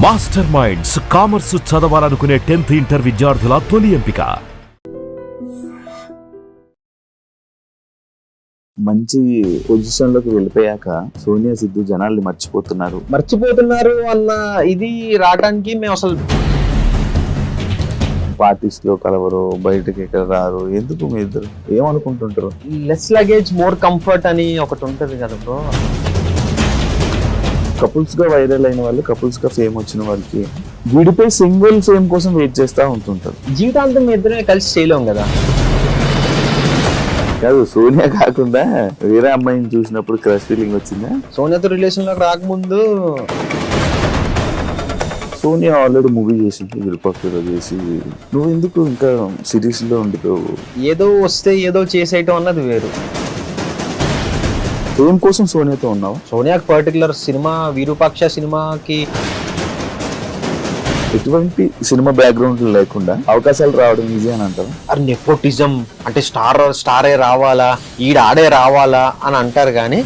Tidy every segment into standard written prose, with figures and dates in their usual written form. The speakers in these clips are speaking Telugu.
మాస్టర్ మైండ్స్ కామర్స్ చదవాలనుకునే 10th ఇంటర్ విద్యార్థుల తొలి ఎంపిక. మంచి పొజిషన్ లోకి వెళ్ళిపోయాక సోనియా సిద్ధు జనాల్ని మర్చిపోతున్నారు అన్న ఇది రావడానికి మేము అసలు పార్టీస్ లో కలవరు, బయటకి ఎక్కడ రారు. ఎందుకు మీ ఇద్దరు ఏమనుకుంటుంటారు? లెస్ లగేజ్ మోర్ కంఫర్ట్ అని ఒకటి ఉంటది కదా బ్రో. కపుల్స్ గా వైరల్ అయిన వాళ్ళు, కపుల్స్ గా ఫేమ్ వచ్చిన వాళ్ళకి విడిపోయి సింగిల్ ఫేమ్ కోసం వెయిట్ చేస్తా ఉంటుంటారు. జీవితాంతం ఇద్దరే కలిసి చేయలేం కదా. కాదు, సోనియా కాకుండా వేరే అమ్మాయిని చూసినప్పుడు క్రష్ ఫీలింగ్ వచ్చిందా? సోనియాతో రిలేషన్ లోకి రాకముందు సోనియా ఆల్రెడీ మూవీ చేసింది, విరూపాక్షలో చేసి, నువ్వు ఎందుకు ఇంకా సిరీస్ లో ఉండిపోవు? ఏదో వస్తే ఏదో చేసేయటం అన్నది వేరు. ఫేమ్ కోసం సోనియాతో ఉన్నావు? సోనియాకి పర్టికులర్ సినిమా విరూపాక్ష సినిమాకి ఎటువంటి సినిమా బ్యాక్గ్రౌండ్ లేకుండా అవకాశాలు రావడం ఈజీ అని అంటారు. అది నెపోటిజం అంటే స్టారే రావాలా, ఆడే రావాలా అని అంటారు. కానీ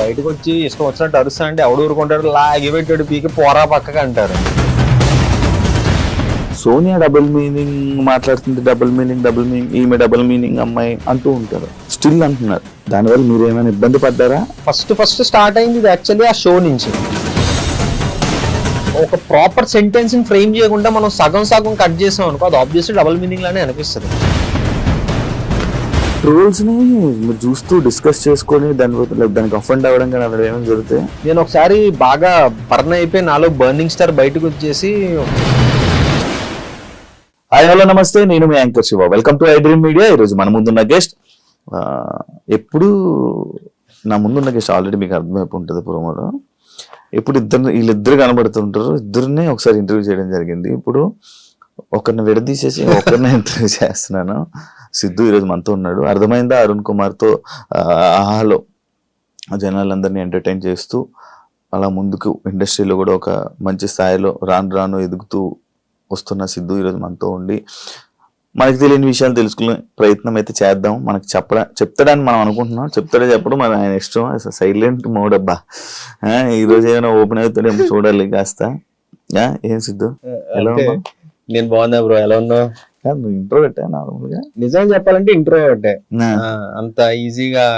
బయటకు వచ్చి ఇష్టం వచ్చినట్టు అరుస్తా అంటే ఎవడు ఊరుకుంటాడు, లాగి పెట్టాడు పీకి పోరా పక్కగా అంటారు. సోనియా డబుల్ మీనింగ్ మాట్లాడుతుంటే డబుల్ మీనింగ్ ఈమె డబుల్ మీనింగ్ అమ్మాయి అంటూ ఉంటారు, స్టిల్ అంటున్నారు. దానివల్ల మీరు ఏమైనా ఇబ్బంది పడ్డారా? ఫస్ట్ స్టార్ట్ అయింది ఇది యాక్చువల్లీ ఆ షో నుంచి. ఒక ప్రాపర్ సెంటెన్స్ ని ఫ్రేమ్ చేయకుండా మనం సగం కట్ చేసాం అనుకో, అది ఆబ్వియస్లీ డబుల్ మీనింగ్ లానే అనిపిస్తుంది. ట్రోల్స్ ని మీరు చూస్తూ డిస్కస్ చేసుకొని దానికి అఫెండ్ అవ్వడం కానీ అలా ఏమైనా జరుగుతాయి? నేను ఒకసారి బాగా బర్న్ అయిపోయి నాలో బర్నింగ్ స్టార్ బయటకు వచ్చేసి, హాయ్ హలో నమస్తే, నేను మీ anchor Shiva. Welcome to I Dream Media. ఈరోజు మన ముందున్న గెస్ట్, ఎప్పుడు నా ముందున్న గెస్ట్ ఆల్రెడీ మీకు అర్థమైపు ఉంటుంది ప్రోమోలో. ఇప్పుడు వీళ్ళిద్దరు కనబడుతుంటారు, ఇద్దరిని ఒకసారి ఇంటర్వ్యూ చేయడం జరిగింది. ఇప్పుడు ఒకరిని విడదీసేసి ఒకరిని ఇంటర్వ్యూ చేస్తున్నాను. సిద్ధు ఈరోజు మనతో ఉన్నాడు. అర్థమైందా? అరుణ్ కుమార్తో ఆహాలో జనాలందరినీ ఎంటర్టైన్ చేస్తూ అలా ముందుకు ఇండస్ట్రీలో కూడా ఒక మంచి స్థాయిలో రాను ఎదుగుతూ వస్తున్న సిద్ధు ఈరోజు మనతో ఉండి మనకి తెలియని విషయాలు తెలుసుకునే ప్రయత్నం అయితే చేద్దాం. మనకి చెప్తాడని మనం అనుకుంటున్నాం, చెప్తాడే చెప్పడం మన ఆయన ఇష్టం. సైలెంట్ మోడ్ అబ్బా. ఈరోజు ఏమైనా ఓపెన్ అవుతాడేమో చూడాలి కాస్త. ఏం సిద్ధు, ఎలా ఉన్నావు? నేను బాగున్నా బ్రో, ఎలా ఉన్నావు? నువ్వు ఇంట్రో పెట్టా నార్మల్ గా? నిజంగా చెప్పాలంటే ఇంట్రో పెట్టే, అంత ఈజీగా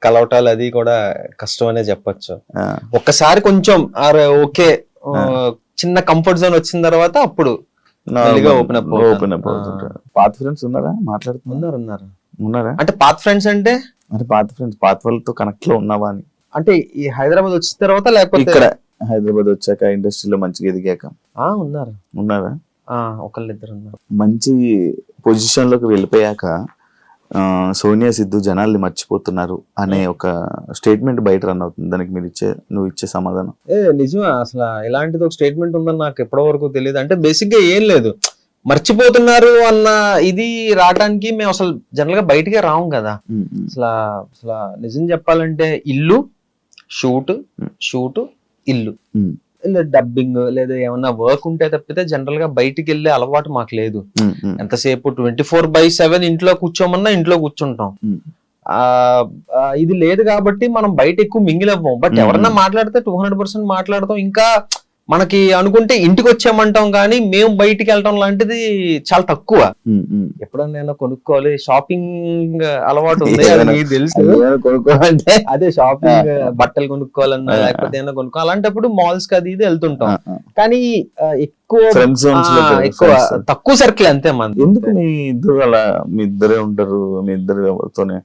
కలవటాలు అది కూడా కష్టం అనే చెప్పచ్చు. ఒక్కసారి కొంచెం ఓకే చిన్న కంఫర్ట్ జోన్ వచ్చిన తర్వాత అప్పుడు ఓపెన్ అప్ అవుతుంటారు. పాత ఫ్రెండ్స్ ఉన్నారా? ఉన్నారా అంటే పాత ఫ్రెండ్స్ అంటే పాత వాళ్ళతో కనెక్ట్ లో ఉన్నావా అని? అంటే ఈ హైదరాబాద్ వచ్చిన తర్వాత లేకపోతే ఇక్కడ హైదరాబాద్ వచ్చాక ఇండస్ట్రీలో మంచిగా ఎదిగాక ఉన్నారా? ఒకళ్ళిద్దరు ఉన్నారు. మంచి పొజిషన్ లోకి వెళ్ళిపోయాక సోనియా సిద్ధు జనాల్ని మర్చిపోతున్నారు అనే ఒక స్టేట్మెంట్ బయట రన్ అవుతుంది. దానికి నువ్వు ఇచ్చే సమాధానం? నిజమే. అసలు ఇలాంటిది ఒక స్టేట్మెంట్ ఉందని నాకు ఎప్పటి వరకు తెలియదు. అంటే బేసిక్ గా ఏం లేదు, మర్చిపోతున్నారు అన్న ఇది రావడానికి మేము అసలు జనరల్ గా బయటకే రాము కదా. అసలు నిజం చెప్పాలంటే ఇల్లు షూట్ ఇల్లు, డబ్బింగ్ లేదా ఏమన్నా వర్క్ ఉంటే తప్పితే జనరల్ గా బయటికి వెళ్ళే అలవాటు మాకు లేదు. ఎంతసేపు 24/7 ఇంట్లో కూర్చోమన్నా ఇంట్లో కూర్చుంటాం. ఇది లేదు కాబట్టి మనం బయట ఎక్కువ మింగిల్ అవ్వం. బట్ ఎవరన్నా మాట్లాడితే 200% మాట్లాడతాం. ఇంకా మనకి అనుకుంటే ఇంటికి వచ్చామంటాం, కానీ మేము బయటికి వెళ్ళటం లాంటిది చాలా తక్కువ. ఎప్పుడన్నా కొనుక్కోవాలి, షాపింగ్ అలవాటు ఉంది అది మీకు తెలుసు. అదే షాపింగ్ బట్టలు కొనుక్కోవాలన్నా లేకపోతే ఏమైనా కొనుక్కోవాలి అలాంటప్పుడు మాల్స్ కి అది ఇది వెళ్తుంటాం. కానీ ఎక్కువ తక్కువ సర్కిల్ అంతే మంది. ఎందుకు మీ ఇద్దరు అలా? మీ ఇద్దరే ఉంటారు, మీ ఇద్దరు ఎవరితోనే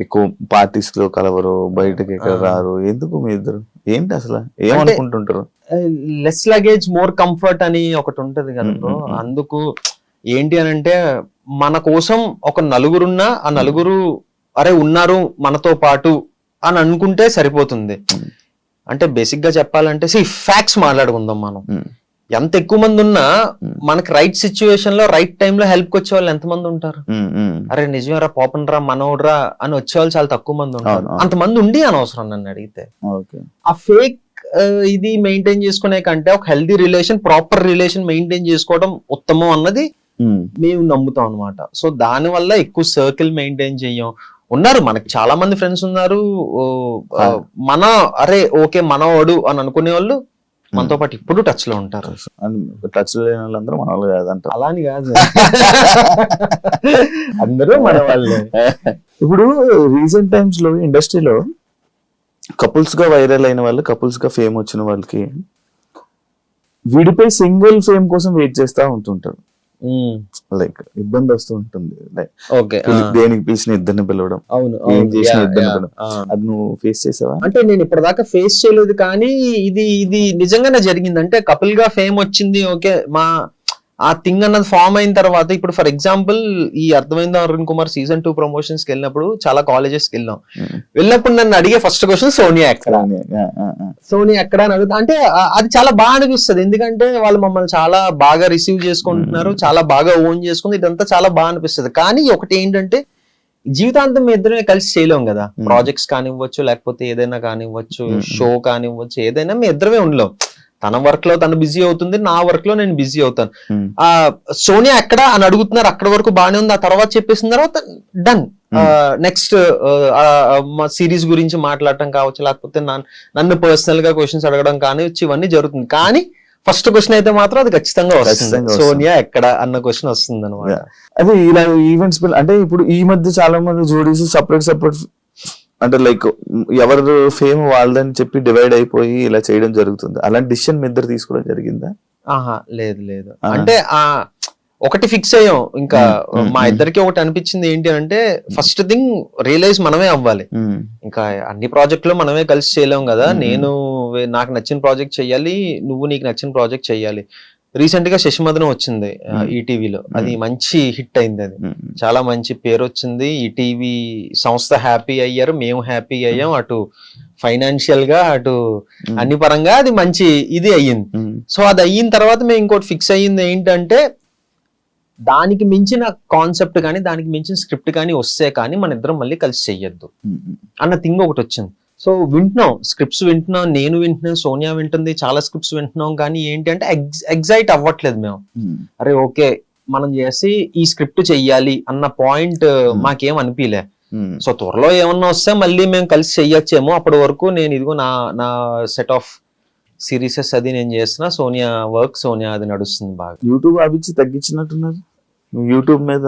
ఎక్కువ పార్టీస్ లో కలవరు, బయటకి ఎక్కడ రారు. ఎందుకు మీ ఇద్దరు? ఏంటి అసలు ఏమనుకుంటుంటారు? లెస్ లగేజ్ మోర్ కంఫర్ట్ అని ఒకటి ఉంటది కదా బ్రో. అందుకు ఏంటి అని అంటే, మన కోసం ఒక నలుగురున్నా ఆ నలుగురు అరే ఉన్నారు మనతో పాటు అని అనుకుంటే సరిపోతుంది. అంటే బేసిక్ గా చెప్పాలంటే ఫ్యాక్ట్స్ మాట్లాడుకుందాం. మనం ఎంత ఎక్కువ మంది ఉన్నా మనకి రైట్ సిచ్యువేషన్ లో రైట్ టైమ్ లో హెల్ప్ వచ్చే వాళ్ళు ఎంతమంది ఉంటారు? అరే నిజమేరా, పాపన్ రా, మనోడ్రా అని వచ్చేవాళ్ళు చాలా తక్కువ మంది ఉంటారు. అంతమంది ఉండి అనవసరం నన్ను అడిగితే. ఆ ఫేక్ ఇది మెయింటైన్ చేసుకునే కంటే ఒక healthy relation, proper relation maintain చేసుకోవడం ఉత్తమం అన్నది మేము నమ్ముతాం అనమాట. సో దాని వల్ల ఎక్కువ సర్కిల్ మెయింటైన్ చెయ్యం. ఉన్నారు మనకి చాలా మంది ఫ్రెండ్స్ ఉన్నారు, మన అరే ఓకే మనవాడు అని అనుకునే వాళ్ళు మనతో పాటు ఇప్పుడు టచ్ లో ఉంటారు. టచ్ లేని వాళ్ళందరూ మన వాళ్ళు కాదంట. అలా అని కాదు, అందరూ మన వాళ్ళే. ఇప్పుడు రీసెంట్ టైమ్స్ లో ఇండస్ట్రీలో కపుల్స్ గా వైరల్ అయిన వాళ్ళు, కపుల్స్ గా ఫేమ్ వచ్చిన వాళ్ళకి విడిపోయి సింగిల్ ఫేమ్ కోసం వెయిట్ చేస్తా ఉంటుంటారు. లైక్ ఇబ్బంది వస్తూ ఉంటుంది. లైక్ ఓకే, దేనికి పిలిచిన ఇద్దరిని పిలవడం, అవును, ఏం చేసిన ఇద్దరిని పిలవడం, అది నువ్వు ఫేస్ చేసావా? అంటే నేను ఇప్పటిదాకా ఫేస్ చేయలేదు, కానీ ఇది నిజంగానే జరిగింది. అంటే కపుల్ గా ఫేమ్ వచ్చింది, ఓకే, ఆ థింగ్ అన్నది ఫామ్ అయిన తర్వాత, ఇప్పుడు ఫర్ ఎగ్జాంపుల్ ఈ అర్థమైందా అరుణ్ కుమార్ సీజన్ 2 ప్రమోషన్స్ కి వెళ్ళినప్పుడు చాలా కాలేజెస్ కి వెళ్ళినప్పుడు నన్ను అడిగే ఫస్ట్ క్వశ్చన్ సోనియా ఎక్కడ, సోనియా ఎక్కడ అని అడుగుతా. అంటే అది చాలా బాగా అనిపిస్తుంది, ఎందుకంటే వాళ్ళు మమ్మల్ని చాలా బాగా రిసీవ్ చేసుకుంటున్నారు, చాలా బాగా ఓన్ చేసుకుంది, ఇదంతా చాలా బాగా అనిపిస్తుంది. కానీ ఒకటి ఏంటంటే జీవితాంతం మీ ఇద్దరమే కలిసి చేయలేం కదా. ప్రాజెక్ట్స్ కానివ్వచ్చు, లేకపోతే ఏదైనా కానివ్వచ్చు, షో కానివ్వచ్చు, ఏదైనా మీ ఇద్దరమే ఉండలేం. తన వర్క్ లో తను బిజీ అవుతుంది, నా వర్క్ లో నేను బిజీ అవుతాను. సోనియా ఎక్కడ అని అడుగుతున్నారు, అక్కడ వరకు బాగానే ఉంది. ఆ తర్వాత చెప్పేసిన తర్వాత డన్. నెక్స్ట్ సిరీస్ గురించి మాట్లాడటం కావచ్చు, లేకపోతే నన్ను పర్సనల్ గా క్వశ్చన్స్ అడగడం కానివచ్చు, ఇవన్నీ జరుగుతుంది. కానీ ఫస్ట్ క్వశ్చన్ అయితే మాత్రం అది ఖచ్చితంగా వస్తుంది, సోనియా ఎక్కడ అన్న క్వశ్చన్ వస్తుంది అనమాట. అదే ఇలా ఈవెంట్స్ అంటే ఇప్పుడు ఈ మధ్య చాలా మంది జోడీస్ సపరేట్ అంటే లైక్ ఎవరు ఫేమ్ వాళ్ళదని చెప్పి డివైడ్ అయిపోయి ఇలా చేయడం జరుగుతుంది. అలాంటి డిసిషన్ మీ ఇద్దరు తీసుకోవడం జరిగిందా? ఆహా, లేదు. అంటే ఒకటి ఫిక్స్ అయ్యాం, ఇంకా మా ఇద్దరికి ఒకటి అనిపించింది ఏంటి అంటే, ఫస్ట్ థింగ్ రియలైజ్ మనమే అవ్వాలి. ఇంకా అన్ని ప్రాజెక్టులు మనమే కలిసి చేయలేం కదా. నేను నాకు నచ్చిన ప్రాజెక్ట్ చెయ్యాలి, నువ్వు నీకు నచ్చిన ప్రాజెక్ట్ చెయ్యాలి. రీసెంట్ గా శశిమదనం వచ్చింది ఈటీవీలో, అది మంచి హిట్ అయింది, అది చాలా మంచి పేరు వచ్చింది. ఈటీవీ సంస్థ హ్యాపీ అయ్యారు, మేము హ్యాపీ అయ్యాం, అటు ఫైనాన్షియల్ గా అటు అన్ని పరంగా అది మంచి ఇది అయ్యింది. సో అది అయిన తర్వాత మేము ఇంకోటి ఫిక్స్ అయ్యింది ఏంటంటే, దానికి మించిన కాన్సెప్ట్ కానీ దానికి మించిన స్క్రిప్ట్ కానీ వస్తే కానీ మన ఇద్దరం మళ్ళీ కలిసి చెయ్యొద్దు అన్న థింగ్ ఒకటి వచ్చింది. సో వింటున్నాం, స్క్రిప్ట్స్ వింటున్నాం, నేను వింటున్నాను, సోనియా వింటుంది, చాలా స్క్రిప్ట్స్ వింటున్నాం. కానీ ఏంటి అంటే ఎగ్జైట్ అవ్వట్లేదు మేము. అరే ఓకే మనం చేసి ఈ స్క్రిప్ట్ చెయ్యాలి అన్న పాయింట్ మాకేం అనిపించలే. సో త్వరలో ఏమన్నా వస్తే మళ్ళీ మేము కలిసి చెయ్యొచ్చేమో. అప్పటి వరకు నేను ఇదిగో నా సెట్ ఆఫ్ సిరీసెస్ అది నేను చేస్తున్నా, సోనియా వర్క్, సోనియా అది నడుస్తుంది బాగా. యూట్యూబ్ అభిచి తగ్గించినట్టున్నారు, యూట్యూబ్ మీద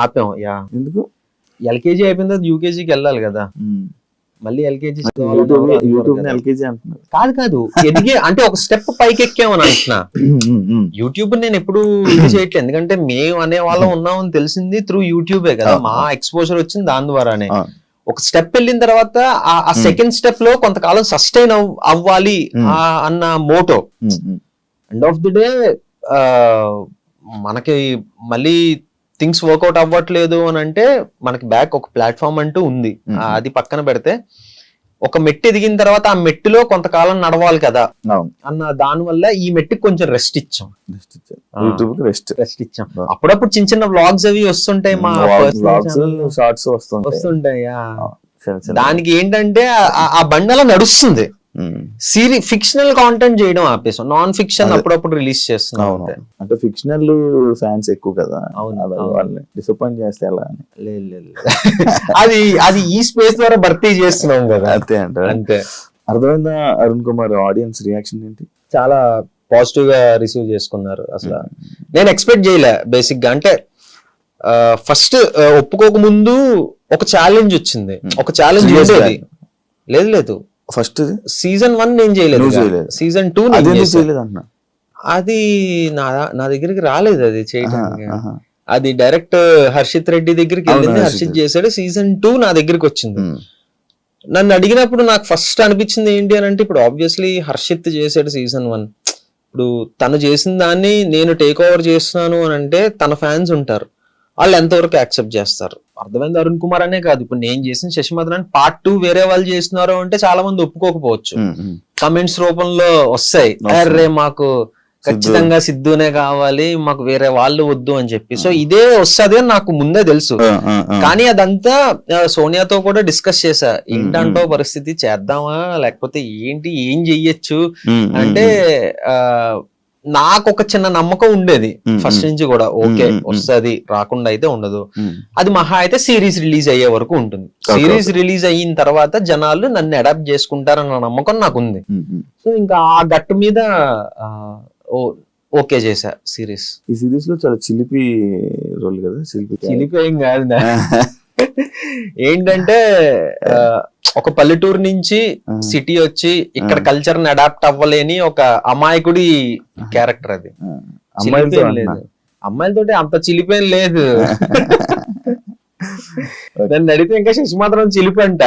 ఆపాం. యా, ఎందుకు? ఎల్కేజీ అయిపోయిన తర్వాత యూకేజీకి వెళ్ళాలి కదా, మళ్ళీ ఎల్కేజీ కాదు ఎదిగే అంటే ఒక స్టెప్ పైకి ఎక్కామని అంటున్నా. యూట్యూబ్ నేను ఎప్పుడు ఇది చేయట్లేదు, ఎందుకంటే మేము అనే వాళ్ళం ఉన్నామని తెలిసింది త్రూ యూట్యూబే కదా. మా ఎక్స్పోజర్ వచ్చింది దాని ద్వారానే. ఒక స్టెప్ వెళ్ళిన తర్వాత ఆ సెకండ్ స్టెప్ లో కొంతకాలం సస్టైన్ అవ్వాలి అన్న motto. End of the day మనకి మళ్ళీ థింగ్స్ వర్కౌట్ అవ్వట్లేదు అని అంటే మనకి బ్యాక్ ఒక ప్లాట్ఫామ్ అంటూ ఉంది, అది పక్కన పెడితే ఒక మెట్టు ఎదిగిన తర్వాత ఆ మెట్టులో కొంతకాలం నడవాలి కదా అన్న దాని వల్ల ఈ మెట్టుకి కొంచెం రెస్ట్ ఇచ్చాం. అప్పుడప్పుడు చిన్న చిన్న వ్లాగ్స్ అవి వస్తుంటాయి, మా షార్ట్స్ వస్తుంటాయి. దానికి ఏంటంటే ఆ బండి అలా నడుస్తుంది. ఫిక్షనల్ కాంటెంట్ చేయడం ఆపేసాం, నాన్ ఫిక్షన్ అప్పుడప్పుడు రిలీజ్ చేస్తున్నాం. అంటే ఫిక్షనల్ ఫ్యాన్స్ ఎక్కువ కదా, వాళ్ళని డిసప్పాయింట్ చేస్తే ఎలా అని. లేదు అది ఈ స్పేస్ ద్వారా భర్తీ చేస్తున్నాం కదా, అంతే. అర్థమైందా అరుణ్ కుమార్? ఆడియన్స్ రియాక్షన్ ఏంటి? చాలా పాజిటివ్ గా రిసీవ్ చేసుకున్నారు. అసలు నేను ఎక్స్పెక్ట్ చేయలే బేసిక్ గా. అంటే ఫస్ట్ ఒప్పుకోక ముందు ఒక ఛాలెంజ్ వచ్చింది, ఒక ఛాలెంజ్ ఉండేది. లేదు ఫస్ట్ సీజన్ 1 నేను చేయలేదు, సీజన్ 2 అది నా దగ్గరికి రాలేదు అది చేయడానికి. అది డైరెక్ట్ హర్షిత్ రెడ్డి దగ్గరికి వెళ్ళింది, హర్షిత్ చేశాడు. సీజన్ 2 నా దగ్గరికి వచ్చింది. నన్ను అడిగినప్పుడు నాకు ఫస్ట్ అనిపించింది ఏంటి అని అంటే, ఇప్పుడు ఆబ్వియస్లీ హర్షిత్ చేశాడు సీజన్ 1, ఇప్పుడు తను చేసిన దాన్ని నేను టేక్ ఓవర్ చేస్తున్నాను అని అంటే తన ఫ్యాన్స్ ఉంటారు, వాళ్ళు ఎంతవరకు యాక్సెప్ట్ చేస్తారు. అర్థమైంది అరుణ్ కుమార్ అనే కాదు, ఇప్పుడు నేను చేసిన శశిమదనం పార్ట్ 2 వేరే వాళ్ళు చేస్తున్నారు అంటే చాలా మంది ఒప్పుకోకపోవచ్చు, కమెంట్స్ రూపంలో వస్తాయి, అరే మాకు ఖచ్చితంగా సిద్ధునే కావాలి, మాకు వేరే వాళ్ళు వద్దు అని చెప్పి. సో ఇదే వస్తుంది అని నాకు ముందే తెలుసు. కానీ అదంతా సోనియాతో కూడా డిస్కస్ చేశా, ఏంటంటో పరిస్థితి, చేద్దామా లేకపోతే ఏంటి, ఏం చెయ్యొచ్చు అంటే నాకు ఒక చిన్న నమ్మకం ఉండేది ఫస్ట్ నుంచి కూడా, ఓకే వస్తుంది, రాకుండా అయితే ఉండదు. అది మహా అయితే సిరీస్ రిలీజ్ అయ్యే వరకు ఉంటుంది. సిరీస్ రిలీజ్ అయిన తర్వాత జనాలు నన్ను అడాప్ట్ చేసుకుంటారన్న నమ్మకం నాకు ఉంది. సో ఇంకా ఆ గట్టు మీద ఓకే చేశా సిరీస్. ఈ సిరీస్ లో చాలా చిలిపి రోల్ కదా. చిలిపి ఏం కాదు, ఏంటంటే ఒక పల్లెటూరు నుంచి సిటీ వచ్చి ఇక్కడ కల్చర్ ని అడాప్ట్ అవ్వలేని ఒక అమాయకుడి క్యారెక్టర్ అది. లేదు, అమ్మాయిలతోటి అంత చిలిపేం లేదు. నన్ను అడిగితే ఇంకా శశి మాత్రం చిలిపి అంట.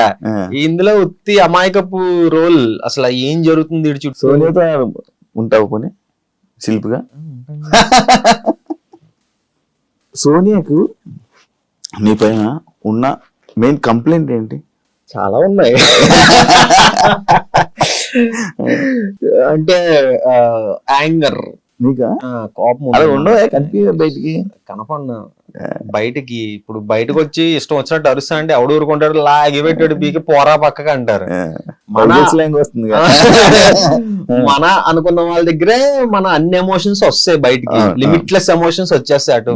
ఇందులో ఉత్తి అమాయకపు రోల్, అసలు ఏం జరుగుతుంది ఇటు చుట్టూ. సోనియాతో ఉంటావు పోనీ శిల్పిగా? సోనియాకు నీ పైన ఉన్న మెయిన్ కంప్లైంట్ ఏంటి? చాలా ఉన్నాయి. అంటే యాంగర్, నీకా కోపం అలా ఉండవు కనిపి బయటికి కనపడినా. బయటికి ఇప్పుడు బయటకు వచ్చి ఇష్టం వచ్చినట్టు అరుస్తా అంటే ఎవడు ఊరుకుంటాడు, లాగి పెట్టాడు బీకి పోరా పక్కగా అంటారు. వస్తుంది మన అనుకున్న వాళ్ళ దగ్గరే మన అన్ని ఎమోషన్స్ వస్తాయి బయటికి, లిమిట్లెస్ ఎమోషన్స్ వచ్చేస్తాయి. అటు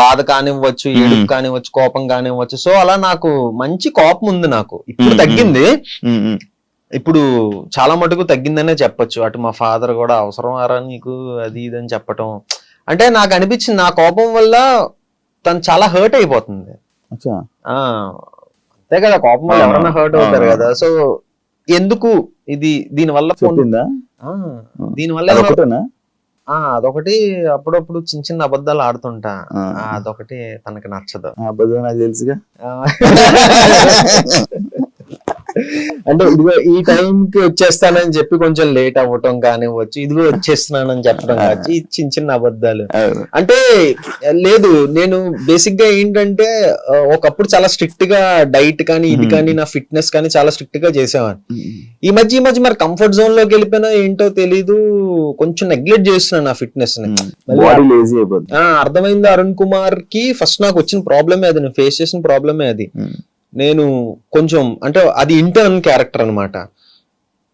బాధ కానివ్వచ్చు, ఏడుపు కానివ్వచ్చు, కోపం కానివ్వచ్చు. సో అలా నాకు మంచి కోపం ఉంది. నాకు ఇప్పుడు తగ్గింది, ఇప్పుడు చాలా మటుకు తగ్గిందనే చెప్పొచ్చు. అటు మా ఫాదర్ కూడా అవసరం ఆరా నీకు అది ఇది అని చెప్పటం. అంటే నాకు అనిపించింది నా కోపం వల్ల తను చాలా హర్ట్ అయిపోతుంది. అంతే కదా, కోపం వల్ల ఎవరైనా హర్ట్ అవుతారు కదా. సో ఎందుకు ఇది దీనివల్ల అదొకటి అప్పుడప్పుడు చిన్న చిన్న అబద్ధాలు ఆడుతుంటా. అదొకటి తనకి నచ్చదు. అబద్ధం నాకు తెలుసుగా. అంటే ఇదిగో ఈ టైంకి వచ్చేస్తానని చెప్పి కొంచెం లేట్ అవ్వటం కానివ్వచ్చు, ఇదిగో వచ్చేస్తున్నానని చెప్పడం కావచ్చు, ఈ చిన్న చిన్న అబద్ధాలు. అంటే లేదు, నేను బేసిక్ గా ఏంటంటే ఒకప్పుడు చాలా స్ట్రిక్ట్ గా డైట్ కానీ ఇది కానీ నా ఫిట్నెస్ కానీ చాలా స్ట్రిక్ట్ గా చేసేవాడిని. ఈ మధ్య మరి కంఫర్ట్ జోన్ లోకి వెళ్ళిపోయినా ఏంటో తెలీదు, కొంచెం నెగ్లెక్ట్ చేస్తున్నాను నా ఫిట్నెస్ ని. అర్థమైంది. అరుణ్ కుమార్ కి ఫస్ట్ నాకు వచ్చిన ప్రాబ్లమే అది, నేను ఫేస్ చేసిన ప్రాబ్లమే అది. నేను కొంచెం అంటే అది ఇంటర్న్ క్యారెక్టర్ అనమాట.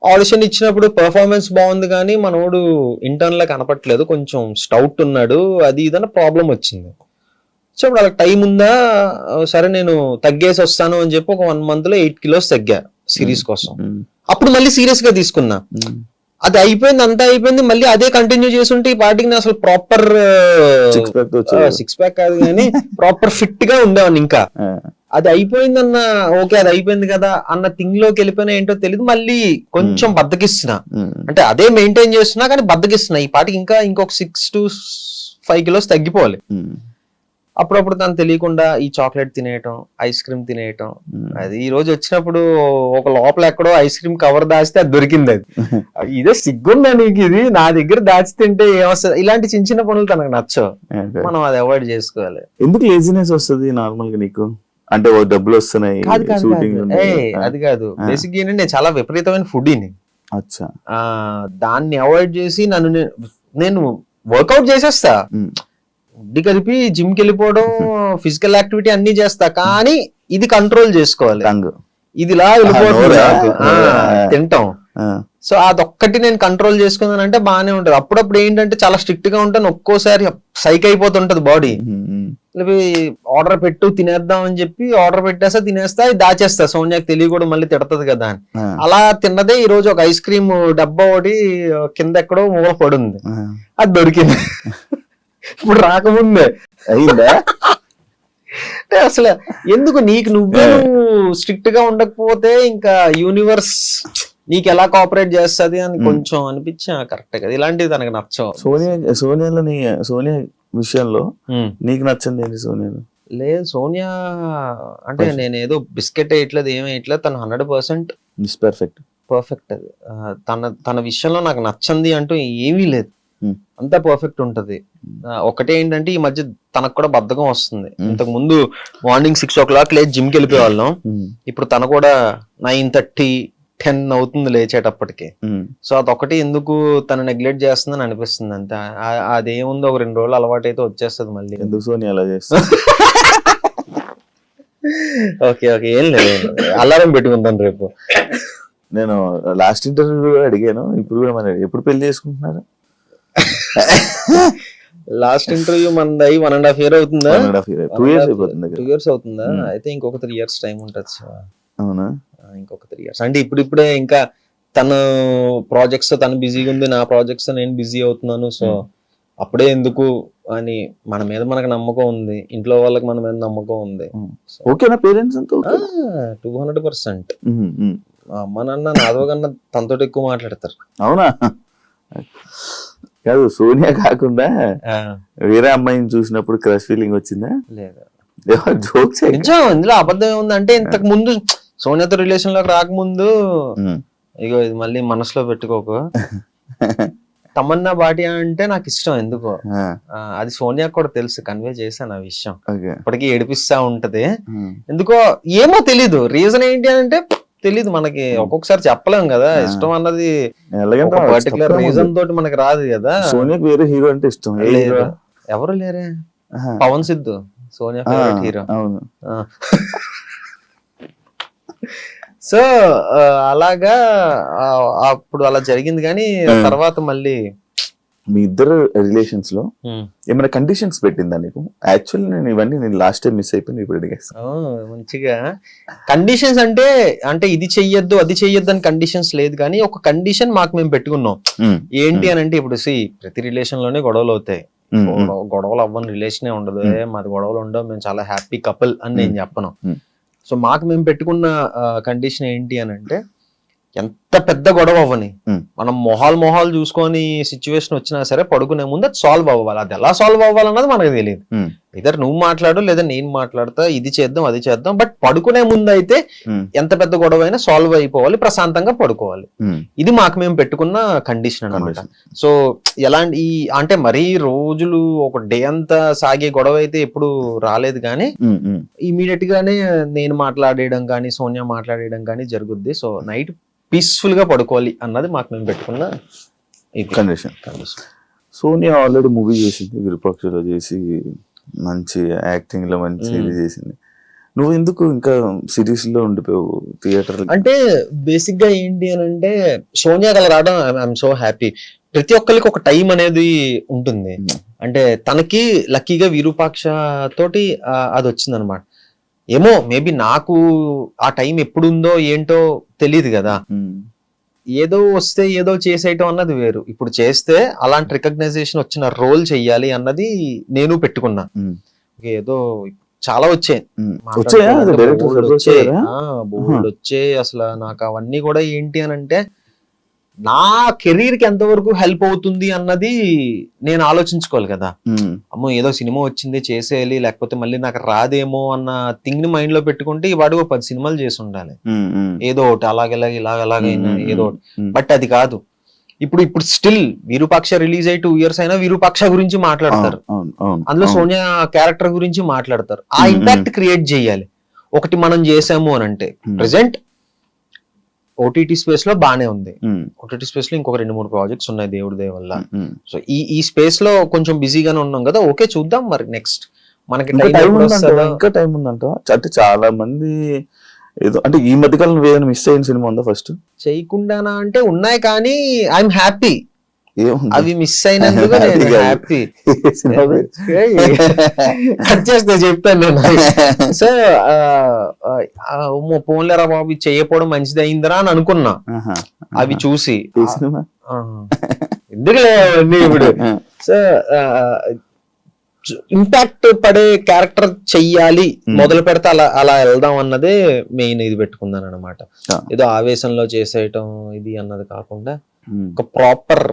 ఆడిషన్ ఇచ్చినప్పుడు పర్ఫార్మెన్స్ బాగుంది కానీ మనోడు ఇంటర్న్ లా కనపట్లేదు, కొంచెం స్టౌట్ ఉన్నాడు, అది ఇదన్న ప్రాబ్లం వచ్చింది. సో ఇప్పుడు అలా టైం ఉందా, సరే నేను తగ్గేసి వస్తాను అని చెప్పి ఒక 1 month లో 8 kilos తగ్గా సిరీస్ కోసం. అప్పుడు మళ్ళీ సీరియస్ గా తీసుకున్నా. అది అయిపోయింది, అంతా అయిపోయింది, మళ్ళీ అదే కంటిన్యూ చేస్తుంటే ఈ పార్టీకి అసలు ప్రాపర్ 6 pack కాదు కానీ ప్రాపర్ ఫిట్ గా ఉండేవాడిని. ఇంకా అది అయిపోయిందన్న ఓకే అది అయిపోయింది కదా అన్న థింగ్ లోకి వెళ్ళిపోయినా ఏంటో తెలియదు, మళ్ళీ కొంచెం బద్దకిస్తున్నా. అంటే అదే మెయింటైన్ చేస్తున్నా కానీ బద్దకిస్తున్నా. ఈ పాటికి ఇంకా ఇంకొక 6 to 5 kilos తగ్గిపోవాలి. అప్పుడప్పుడు తను తెలియకుండా ఈ చాక్లెట్ తినేయటం, ఐస్ క్రీమ్ తినేయటం. అది ఈ రోజు వచ్చినప్పుడు ఒక లోపల ఎక్కడో ఐస్ క్రీమ్ కవర్ దాచితే అది దొరికింది. అది ఇదే సిగ్గుందా నీకు, ఇది నా దగ్గర దాచి తింటే ఏమొస్తుంది. ఇలాంటి చిన్న చిన్న పనులు తనకు నచ్చవు, మనం అది అవాయిడ్ చేసుకోవాలి. ఎందుకు లేజినెస్ వస్తుంది నార్మల్ గా నీకు? అంటే డబ్బులు వస్తున్నాయి అది కాదు, బేసిక్ ఏంటంటే నేను చాలా విపరీతమైన ఫుడీని. దాన్ని అవాయిడ్ చేసి నేను వర్కౌట్ చేసేస్తా, ఉడ్డి కలిపి జిమ్ కి వెళ్ళిపోవడం, ఫిజికల్ యాక్టివిటీ అన్ని చేస్తా, కానీ ఇది కంట్రోల్ చేసుకోవాలి. ఇదిలా వెళ్ళిపోతుంది తింటాం. సో అదొక్కటి నేను కంట్రోల్ చేసుకున్నానంటే బాగానే ఉంటది. అప్పుడప్పుడు ఏంటంటే చాలా స్ట్రిక్ట్ గా ఉంటాను, ఒక్కోసారి సైక్ అయిపోతుంటది బాడీ. ఆర్డర్ పెట్టు తినేద్దాం అని చెప్పి ఆర్డర్ పెట్టేస్తా, తినేస్తా, దాచేస్తా, సోనియాకి తెలియకూడదు మళ్ళీ తిడతది కదా అని. అలా తిన్నదే ఈ రోజు ఒక ఐస్ క్రీమ్ డబ్బా ఒకటి కింద ఎక్కడో మూల పడుంది, అది దొరికింది. ఇప్పుడు రాకముందే అయిందా? అంటే అసలు ఎందుకు నీకు నువ్వు స్ట్రిక్ట్ గా ఉండకపోతే ఇంకా యూనివర్స్ నీకు ఎలా కోఆపరేట్ చేస్తుంది అని కొంచెం అనిపించా. కరెక్ట్ కదా, ఇలాంటివి తనకు నచ్చవు. సోనియా విషయంలో నీకు నచ్చింది ఏంటి? సోనియాలో లేదు, సోనియా అంటే నేను ఏదో బిస్కెట్ వేయట్లేదు, ఏం వేయట్లేదు, తను 100% పర్ఫెక్ట్. అది తన విషయంలో నాకు నచ్చింది అంటూ ఏమీ లేదు, అంతా పర్ఫెక్ట్ ఉంటది. ఒకటే ఏంటంటే ఈ మధ్య తనకు కూడా బద్ధకం వస్తుంది. ఇంతకు ముందు మార్నింగ్ 6 o'clock లేచి జిమ్ కి వెళ్ళిపోయేవాళ్ళం, ఇప్పుడు తను కూడా 9:30, 10 అవుతుంది లేచేటప్పటికి. సో అదొకటి ఎందుకు తను నెగ్లెక్ట్ చేస్తుందని అనిపిస్తుంది అంతే. అదేముంది, ఒక 2 రోజులు అలవాటు అయితే వచ్చేస్తుంది మళ్ళీ. ఎందుకు సోనియా అలా చేస్తుంది? ఓకే ఏం లేదు, అలారం పెట్టుకుంటాను రేపు. నేను లాస్ట్ ఇంటర్వ్యూ కూడా అడిగాను, ఇప్పుడు కూడా మరి ఎప్పుడు పెళ్లి చేసుకుంటున్నారు? లాస్ట్ ఇంటర్వ్యూ మనది 1.5 year అవుతుందా? 2 years అయిపోతుంది 2 years అవుతుందా? అయితే ఇంకొక 3 years టైం ఉంటుంది. అవునా? ఇంకొక 3 years అంటే ఇప్పుడిప్పుడే ఇంకా తను ప్రాజెక్ట్స్ తను బిజీగా ఉంది, నా ప్రాజెక్ట్స్ నేను బిజీ అవుతున్నాను. సో అప్పుడే ఎందుకు అని మన మీద మనకు నమ్మకం ఉంది, ఇంట్లో వాళ్ళకి మన మీద నమ్మకం ఉంది. ఓకేనా పేరెంట్స్ అంతా? 200%. అమ్మ నాన్న నాదో కన్నా తనతో ఎక్కువ మాట్లాడతారు. అవునా? కాదు, సోనియా కాకుండా వేరే అమ్మాయిని చూసినప్పుడు క్రష్ ఫీలింగ్ వచ్చిందా? లేదా? జోక్స్ నిజం, ఇందులో అబద్ధం ఏముంది అంటే ఇంతకు ముందు సోనియాతో రిలేషన్ లోకి రాకముందు, ఇగో ఇది మళ్ళీ మనసులో పెట్టుకోకు, తమన్నా భాటియా అంటే నాకు ఇష్టం ఎందుకో. అది సోనియా కూడా తెలుసు, కన్వే చేశాను ఆ విషయం. ఇప్పటికీ ఏడిపిస్తా ఉంటది ఎందుకో, ఏమో తెలీదు. రీజన్ ఏంటి అని అంటే తెలీదు మనకి, ఒక్కొక్కసారి చెప్పలేం కదా. ఇష్టం అన్నది పర్టికులర్ రీజన్ తోటి మనకి రాదు కదా. సోనియాకి వేరే హీరో అంటే ఇష్టం లేదు, ఎవరు లేరే. Pavan Siddhu Sonia favourite hero. అవును. సో అలాగా అప్పుడు అలా జరిగింది. కానీ తర్వాత మళ్ళీ మీ ఇద్దరు రిలేషన్స్ లో ఏమైనా కండిషన్స్ పెట్టిందా నీకు? యాక్చువల్లీ నేను లాస్ట్ టైం మిస్ అయిపోయింది, ఇప్పుడు అడిగేస్తాను. మంచిగా కండిషన్స్ అంటే ఇది చెయ్యొద్దు అది చెయ్యొద్దు అని కండిషన్స్ లేదు, కానీ ఒక కండిషన్ మాకు మేము పెట్టుకున్నాం. ఏంటి అని అంటే, ఇప్పుడు ప్రతి రిలేషన్ లోనే గొడవలు అవుతాయి. గొడవలు అవ్వని రిలేషనే ఉండదు. మాది గొడవలు ఉండవు, మేము చాలా హ్యాపీ కపుల్ అని నేను చెప్పను. సో మాకు మేము పెట్టుకున్న కండిషన్ ఏంటి అని అంటే, ఎంత పెద్ద గొడవ అవ్వని, మనం మొహాలు చూసుకొని సిచ్యువేషన్ వచ్చినా సరే పడుకునే ముందు అది సాల్వ్ అవ్వాలి. అది ఎలా సాల్వ్ అవ్వాలన్నది మనకు తెలియదు. ఇద్దరు నువ్వు మాట్లాడు లేదా నేను మాట్లాడతా, ఇది చేద్దాం అది చేద్దాం, బట్ పడుకునే ముందు అయితే ఎంత పెద్ద గొడవ అయినా సాల్వ్ అయిపోవాలి, ప్రశాంతంగా పడుకోవాలి. ఇది మాకు మేము పెట్టుకున్న కండిషన్ అన్నమాట. సో ఎలాంటి అంటే మరీ రోజులు ఒక డే అంతా సాగే గొడవ అయితే ఎప్పుడు రాలేదు, కానీ ఇమీడియట్ గానే నేను మాట్లాడేయడం కానీ సోనియా మాట్లాడేయడం కానీ జరుగుద్ది. సో నైట్ పీస్ఫుల్ గా పడుకోవాలి అన్నది మాకు మేము పెట్టుకున్న కండిషన్. సోనియా ఆల్రెడీ మూవీ చేసింది, విరూపాక్షలో చేసి మంచి యాక్టింగ్ లో మంచి ఇది చేసింది. నువ్వు ఎందుకు ఇంకా సిరీస్ లో ఉండిపోయావు థియేటర్? అంటే బేసిక్ గా ఏంటి అని అంటే, సోనియా కల రావడం ఐఎమ్ సో హ్యాపీ. ప్రతి ఒక్కరికి ఒక టైం అనేది ఉంటుంది. అంటే తనకి లక్కీగా విరూపాక్ష తోటి అది వచ్చింది అనమాట. ఏమో మేబీ నాకు ఆ టైం ఎప్పుడుందో ఏంటో తెలియదు కదా. ఏదో వస్తే ఏదో చేసేయటం అన్నది వేరు. ఇప్పుడు చేస్తే అలాంటి రికగ్నైజేషన్ వచ్చిన రోల్ చెయ్యాలి అన్నది నేను పెట్టుకున్నా. ఏదో చాలా వచ్చాయి, బోర్డు వచ్చాయి. అసలు నాకు అవన్నీ కూడా ఏంటి అని అంటే, నా కెరీర్ కి ఎంతవరకు హెల్ప్ అవుతుంది అన్నది నేను ఆలోచించుకోవాలి కదా. అమ్మో ఏదో సినిమా వచ్చింది చేసేయాలి, లేకపోతే మళ్ళీ నాకు రాదేమో అన్న థింగ్ ని మైండ్ లో పెట్టుకుంటే వాడు 10 సినిమాలు చేసి ఉండాలి, ఏదో ఒకటి అలాగైనా ఏదో ఒకటి. బట్ అది కాదు. ఇప్పుడు స్టిల్ విరూపాక్ష రిలీజ్ అయ్యి 2 years అయినా విరూపాక్ష గురించి మాట్లాడతారు, అందులో సోనియా క్యారెక్టర్ గురించి మాట్లాడతారు. ఆ ఇంపాక్ట్ క్రియేట్ చేయాలి. ఒకటి మనం చేసాము అని అంటే, ప్రెసెంట్ ఓటీటీ స్పేస్ లో బానే ఉంది. ఓటీటీ స్పేస్ లో ఇంకొక 2-3 ప్రాజెక్ట్స్ ఉన్నాయి దేవుడి దయ వల్ల. సో ఈ స్పేస్ లో కొంచెం బిజీగానే ఉన్నాం కదా. ఓకే చూద్దాం మరి నెక్స్ట్ మనకి ఇంకా టైం ఉందంట. అంటే చాలా మంది ఏదో అంటే ఈ మధ్య కాలంలో ఏదైనా మిస్ అయిన సినిమా ఉందా? ఫస్ట్ చేయకుండానా అంటే ఉన్నాయి, కానీ ఐఎమ్ హ్యాపీ. అవి మిస్ అయినందుకు హ్యాపీ. కట్ చేస్తే చెప్తాను నేను. సో పోన్లేరా బాబు చేయకపోవడం మంచిది అయిందిరా అని అనుకున్నా అవి చూసి. ఎందుకులే ఇప్పుడు సో ఇంపాక్ట్ పడే క్యారెక్టర్ చెయ్యాలి, మొదలు పెడితే అలా వెళ్దాం అన్నదే మెయిన్ ఇది పెట్టుకున్నాను అనమాట. ఏదో ఆవేశంలో చేసేయటం ఇది అన్నది కాకుండా ఒక ప్రాపర్.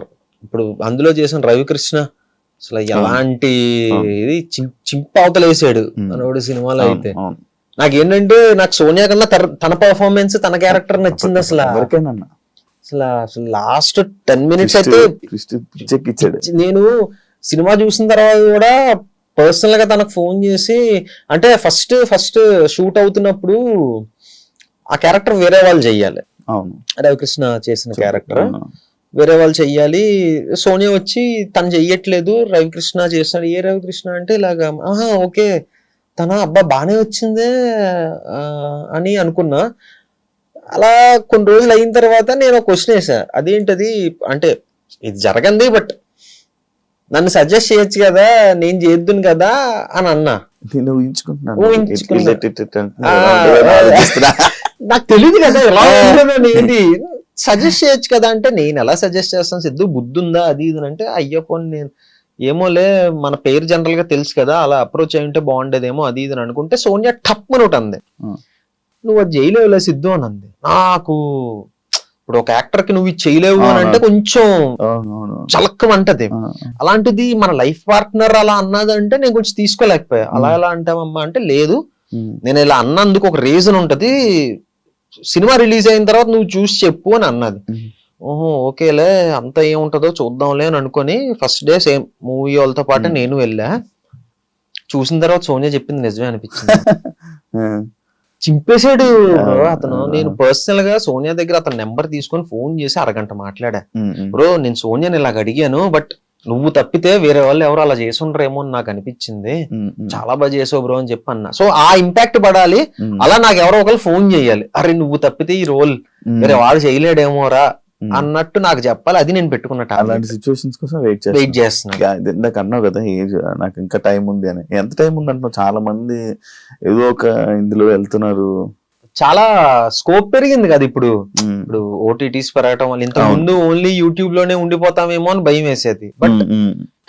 ఇప్పుడు అందులో చేసిన రవికృష్ణ అసలు ఎలాంటి ఇది చింపవతలేసాడు మనోడు సినిమాలో. అయితే నాకేంటంటే, నాకు సోనియా కన్నా తన పర్ఫార్మెన్స్ తన క్యారెక్టర్ నచ్చింది. అసలు లాస్ట్ 10 minutes అయితే నేను సినిమా చూసిన తర్వాత కూడా పర్సనల్ గా తనకు ఫోన్ చేసి, అంటే ఫస్ట్ షూట్ అవుతున్నప్పుడు ఆ క్యారెక్టర్ వేరే వాళ్ళు చెయ్యాలి, రవికృష్ణ చేసిన క్యారెక్టర్ వేరే వాళ్ళు చెయ్యాలి. సోనియా వచ్చి తను చెయ్యట్లేదు, రవికృష్ణ చేస్తాడు. ఏ రవికృష్ణ అంటే ఇలాగా, ఓకే తన అబ్బా బానే వచ్చిందే అని అనుకున్నా. అలా కొన్ని రోజులు అయిన తర్వాత నేను ఒక క్వశ్చన్ వేసా, అదేంటది అంటే ఇది జరగంది బట్ నన్ను సజెస్ట్ చేయొచ్చు కదా, నేను చేద్దును కదా అని అన్నా. నేను ఊహించుకుంటున్నాను ఊహించుకున్నా. ఎట్లా ఆలోచిస్తున్నా. నాకు తెలియదు కదా ఎలా ఉంటుందని. ఏంటి సజెస్ట్ చేయొచ్చు కదా అంటే, నేను ఎలా సజెస్ట్ చేస్తాను సిద్ధు, బుద్ధి ఉందా అది ఇది అంటే, అయ్యో పోనీ నేను ఏమోలే మన పేరు జనరల్ గా తెలుసు కదా, అలా అప్రోచ్ అయి ఉంటే బాగుండేదేమో అది ఇది అని అనుకుంటే సోనియా టప్ మనోటి అంది, నువ్వు అది చేయలేవులే సిద్ధు అని అంది. నాకు ఇప్పుడు ఒక యాక్టర్ కి నువ్వు ఇది చేయలేవు అని అంటే కొంచెం చలక్కమంటది. అలాంటిది మన లైఫ్ పార్ట్నర్ అలా అన్నదంటే నేను కొంచెం తీసుకోలేకపోయా. అలా ఎలా అంటావమ్మా అంటే, లేదు నేను ఇలా అన్నందుకు ఒక రీజన్ ఉంటది, సినిమా రిలీజ్ అయిన తర్వాత నువ్వు చూసి చెప్పు అని అన్నది. ఓహో ఓకేలే అంత ఏముంటదో చూద్దాంలే అని అనుకుని ఫస్ట్ డే సేమ్ మూవీ వాళ్ళతో పాటు నేను వెళ్ళా. చూసిన తర్వాత సోనియా చెప్పింది నిజమే అనిపించింది. చింపేశాడు అతను. నేను పర్సనల్ గా సోనియా దగ్గర అతని నెంబర్ తీసుకొని ఫోన్ చేసి అరగంట మాట్లాడా. బ్రో నేను సోనియాని ఇలాగ అడిగాను, బట్ నువ్వు తప్పితే వేరే వాళ్ళు ఎవరు అలా చేసి ఉండరేమో అని నాకు అనిపించింది, చాలా బాగా చేసావు బ్రో అని చెప్పి అన్నా. సో ఆ ఇంపాక్ట్ పడాలి, అలా నాకు ఎవరో ఒకరు ఫోన్ చేయాలి, అరే నువ్వు తప్పితే ఈ రోల్ వేరే వాడు చేయలేడేమోరా అన్నట్టు నాకు చెప్పాలి. అది నేను పెట్టుకున్నట్టు. అలాంటి సిచ్యువేషన్స్ కోసం వెయిట్ చేస్తున్నా. ఇందాక అన్నావు కదా ఏజ్ నాకు ఇంకా టైం ఉంది అని. ఎంత టైం ఉంది అంటున్నావు? చాలా మంది ఏదో ఒక ఇందులో వెళ్తున్నారు, చాలా స్కోప్ పెరిగింది కదా ఇప్పుడు. ఇప్పుడు ఓటీటీస్ పెరగటం వల్ల, ఇంత ముందు ఓన్లీ యూట్యూబ్ లోనే ఉండిపోతామేమో అని భయం వేసేది. బట్